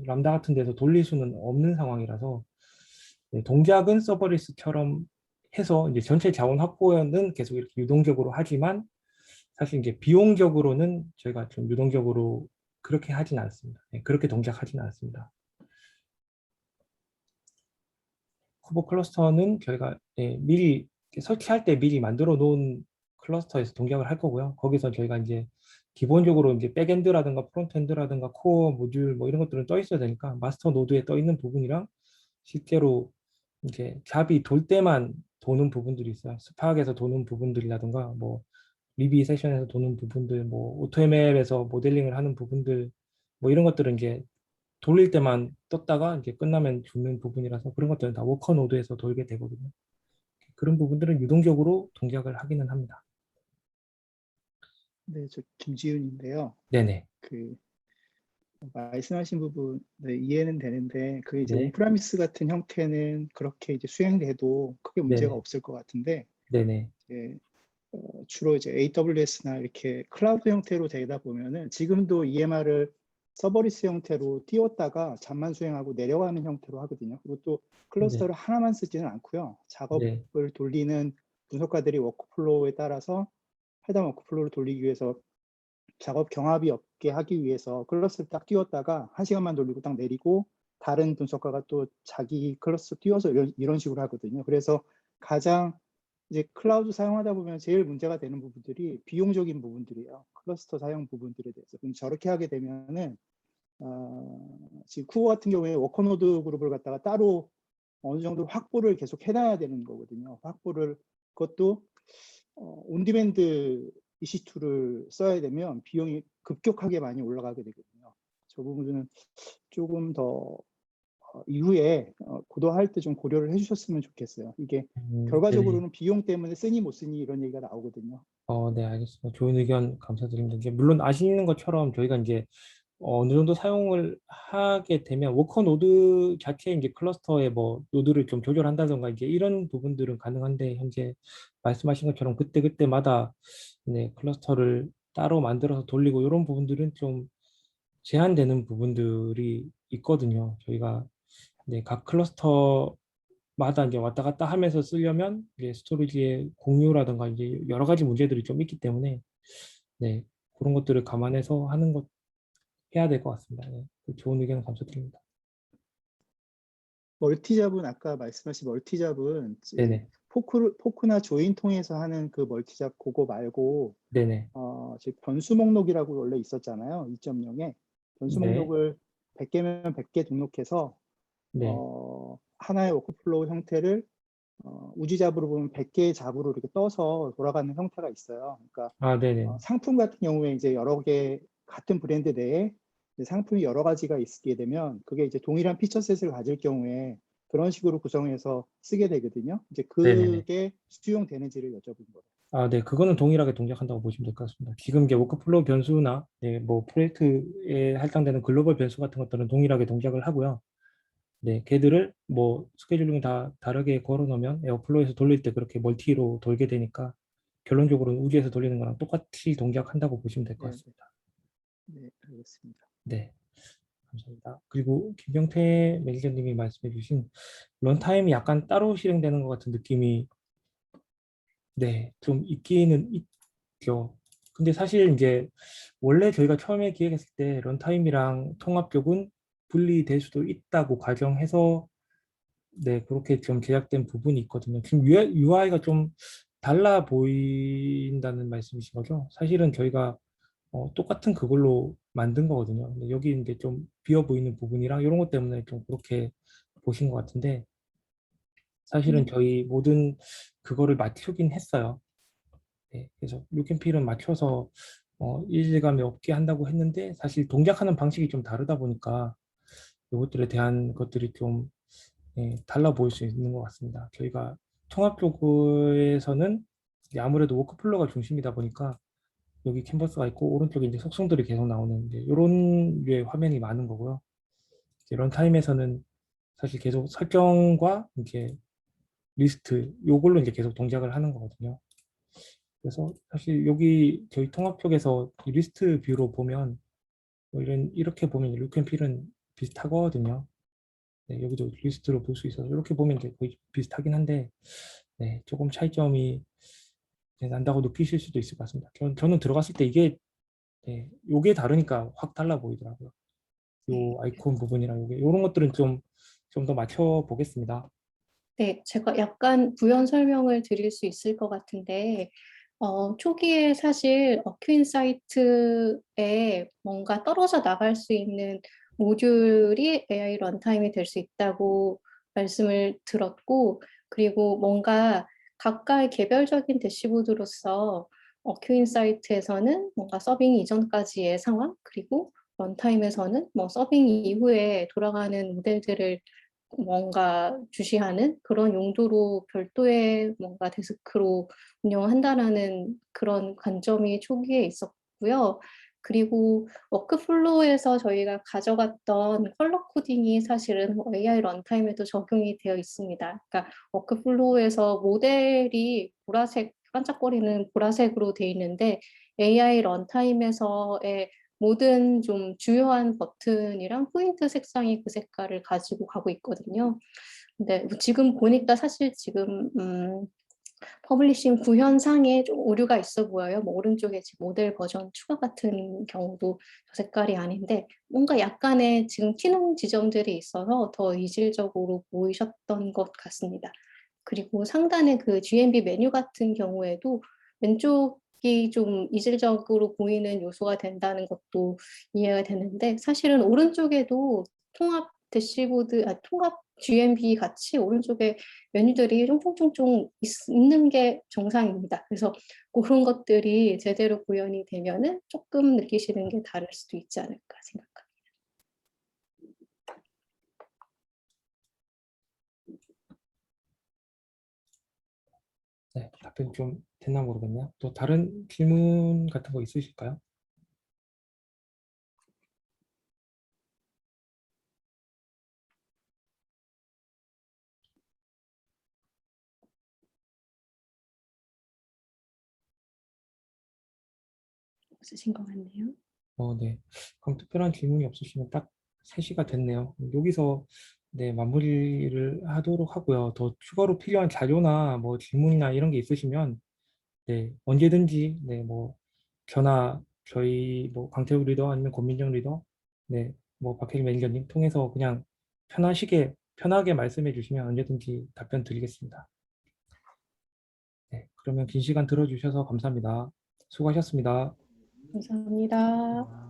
람다 같은 데서 돌릴 수는 없는 상황이라서 네, 동작은 서버리스처럼 해서 이제 전체 자원 확보는 계속 이렇게 유동적으로 하지만 사실 이제 비용적으로는 저희가 좀 유동적으로 그렇게 하진 않습니다. 네, 그렇게 동작하지는 않습니다. 후보 클러스터는 저희가 미리 설치할 때 미리 만들어 놓은 클러스터에서 동작을 할 거고요. 거기서 저희가 이제 기본적으로 이제 백엔드라든가 프론트엔드라든가 코어 모듈 뭐 이런 것들은 떠 있어야 되니까 마스터 노드에 떠 있는 부분이랑 실제로 이제 잡이 돌 때만 도는 부분들이 있어요. 스파크에서 도는 부분들이라든가 뭐 리비 세션에서 도는 부분들, 뭐 오토ML에서 모델링을 하는 부분들, 뭐 이런 것들은 이제 돌릴 때만 떴다가 이제 끝나면 죽는 부분이라서 그런 것들은 다 워커 노드에서 돌게 되거든요. 그런 부분들은 유동적으로 동작을 하기는 합니다. 네, 저 김지윤인데요. 네네. 그 말씀하신 부분 네, 이해는 되는데 그게 이제 네. 온프라미스 같은 형태는 그렇게 이제 수행돼도 크게 문제가 네네. 없을 것 같은데 네네. 이제, 주로 이제 AWS나 이렇게 클라우드 형태로 되다 보면은 지금도 EMR을 서버리스 형태로 띄웠다가 잠만 수행하고 내려가는 형태로 하거든요. 그리고 또 클러스터를 하나만 쓰지는 않고요. 작업을 네. 돌리는 분석가들이 워크플로우에 따라서 해당 워크플로우를 돌리기 위해서 작업 경합이 없게 하기 위해서 클러스를 딱 띄웠다가 1시간만 돌리고 딱 내리고 다른 분석가가 또 자기 클러스 띄워서 이런 식으로 하거든요. 그래서 가장 이제 클라우드 사용하다 보면 제일 문제가 되는 부분들이 비용적인 부분들이에요. 클러스터 사용 부분들에 대해서. 그럼 저렇게 하게 되면은 지금 쿠버 같은 경우에 워커노드 그룹을 갖다가 따로 어느 정도 확보를 계속 해놔야 되는 거거든요. 확보를 그것도 온디맨드 EC2를 써야 되면 비용이 급격하게 많이 올라가게 되거든요. 저 부분은 조금 더 이후에 고도할 때 좀 고려를 해주셨으면 좋겠어요. 이게 네네. 결과적으로는 비용 때문에 쓰니 못 쓰니 이런 얘기가 나오거든요. 네, 알겠습니다. 좋은 의견 감사드립니다. 이제 물론 아시는 것처럼 저희가 이제 어느 정도 사용을 하게 되면 워커 노드 자체 이제 클러스터의 뭐 노드를 좀 조절한다던가 이제 이런 부분들은 가능한데 현재 말씀하신 것처럼 그때그때마다 네, 클러스터를 따로 만들어서 돌리고 이런 부분들은 좀 제한되는 부분들이 있거든요. 저희가 네, 각 클러스터마다 이제 왔다 갔다 하면서 쓰려면 이제 스토리지의 공유라든가 이제 여러 가지 문제들이 좀 있기 때문에 네, 그런 것들을 감안해서 하는 것 해야 될 것 같습니다. 네. 좋은 의견 감사드립니다. 멀티잡은 아까 말씀하신 멀티잡은 네네. 포크나 조인 통해서 하는 그 멀티잡 그거 말고 네네. 즉 변수 목록이라고 원래 있었잖아요. 2.0에 변수 네. 목록을 100개면 100개 등록해서 네. 하나의 워크플로우 형태를 우지 잡으로 보면 100개의 잡으로 이렇게 떠서 돌아가는 형태가 있어요. 그러니까 네네. 상품 같은 경우에 이제 여러 개 같은 브랜드 내에 이제 상품이 여러 가지가 있게 되면 그게 이제 동일한 피처셋을 가질 경우에 그런 식으로 구성해서 쓰게 되거든요. 이제 네네네. 그게 수용되는지를 여쭤본 거예요. 네, 그거는 동일하게 동작한다고 보시면 될 것 같습니다. 지금 이제 워크플로우 변수나 네, 뭐 프로젝트에 할당되는 글로벌 변수 같은 것들은 동일하게 동작을 하고요. 네, 걔들을 뭐 스케줄링 다 다르게 걸어 놓으면 에어플로우에서 돌릴 때 그렇게 멀티로 돌게 되니까 결론적으로는 우주에서 돌리는 거랑 똑같이 동작한다고 보시면 될 것 네, 같습니다. 네, 알겠습니다. 네. 감사합니다. 그리고 김경태 매니저님이 말씀해 주신 런타임이 약간 따로 실행되는 것 같은 느낌이 네, 좀 있기는 있죠. 근데 사실 이제 원래 저희가 처음에 기획했을 때 런타임이랑 통합 쪽은 분리될 수도 있다고 가정해서 네, 그렇게 좀 제작된 부분이 있거든요. 지금 UI가 좀 달라 보인다는 말씀이신 거죠? 사실은 저희가 똑같은 그걸로 만든 거거든요. 근데 여기 이제 좀 비어 보이는 부분이랑 이런 것 때문에 좀 그렇게 보신 것 같은데 사실은 저희 모든 그거를 맞추긴 했어요. 네, 그래서 룩앤필은 맞춰서 일질감이 없게 한다고 했는데 사실 동작하는 방식이 좀 다르다 보니까 이것들에 대한 것들이 좀 달라 보일 수 있는 것 같습니다. 저희가 통합 쪽에서는 이제 아무래도 워크플로우가 중심이다 보니까 여기 캔버스가 있고 오른쪽에 이제 속성들이 계속 나오는 이런 류의 화면이 많은 거고요. 이제 런타임에서는 사실 계속 설정과 이제 리스트 요걸로 이제 계속 동작을 하는 거거든요. 그래서 사실 여기 저희 통합 쪽에서 이 리스트 뷰로 보면 뭐 이렇게 보면 룩앤필은 비슷하거든요. 네, 여기도 리스트로 볼 수 있어서 이렇게 보면 이제 거의 비슷하긴 한데 네, 조금 차이점이 네, 난다고 느끼실 수도 있을 것 같습니다. 저는 들어갔을 때 이게 네, 요게 다르니까 확 달라 보이더라고요. 요 아이콘 부분이랑 요게 이런 것들은 좀 더 맞춰 보겠습니다. 네, 제가 약간 부연 설명을 드릴 수 있을 것 같은데, 초기에 사실 어큐인 사이트에 뭔가 떨어져 나갈 수 있는 모듈이 AI 런타임이 될 수 있다고 말씀을 들었고, 그리고 뭔가 각각의 개별적인 대시보드로서 어큐인 사이트에서는 뭔가 서빙 이전까지의 상황, 그리고 런타임에서는 뭐 서빙 이후에 돌아가는 모델들을 뭔가 주시하는 그런 용도로 별도의 뭔가 데스크로 운영한다라는 그런 관점이 초기에 있었고요. 그리고 워크플로우에서 저희가 가져갔던 컬러 코딩이 사실은 AI 런타임에도 적용이 되어 있습니다. 그러니까 워크플로우에서 모델이 보라색, 반짝거리는 보라색으로 되어 있는데 AI 런타임에서의 모든 좀 주요한 버튼이랑 포인트 색상이 그 색깔을 가지고 가고 있거든요. 근데 뭐 지금 보니까 사실 지금 퍼블리싱 구현상에 좀 오류가 있어 보여요. 뭐 오른쪽에 지금 모델 버전 추가 같은 경우도 저 색깔이 아닌데 뭔가 약간의 지금 튀는 지점들이 있어서 더 이질적으로 보이셨던 것 같습니다. 그리고 상단의 그 GMB 메뉴 같은 경우에도 왼쪽이 좀 이질적으로 보이는 요소가 된다는 것도 이해가 되는데 사실은 오른쪽에도 통합 대시보드, 통합 GMB 같이 오른쪽에 메뉴들이 쫑쫑쫑쫑 있는 게 정상입니다. 그래서 그런 것들이 제대로 구현이 되면은 조금 느끼시는 게 다를 수도 있지 않을까 생각합니다. 네, 답변 좀 됐나 모르겠네요. 또 다른 질문 같은 거 있으실까요? 없으신 것 같네요. 네. 그럼 특별한 질문이 없으시면 딱 3시가 됐네요. 여기서 네, 마무리를 하도록 하고요. 더 추가로 필요한 자료나 뭐 질문이나 이런 게 있으시면 네, 언제든지 네, 뭐 저나 저희 뭐 강태우 리더 아니면 권민정 리더 네, 뭐 박혜림 매니저님 통해서 그냥 편하게 말씀해 주시면 언제든지 답변 드리겠습니다. 네, 그러면 긴 시간 들어주셔서 감사합니다. 수고하셨습니다. 감사합니다.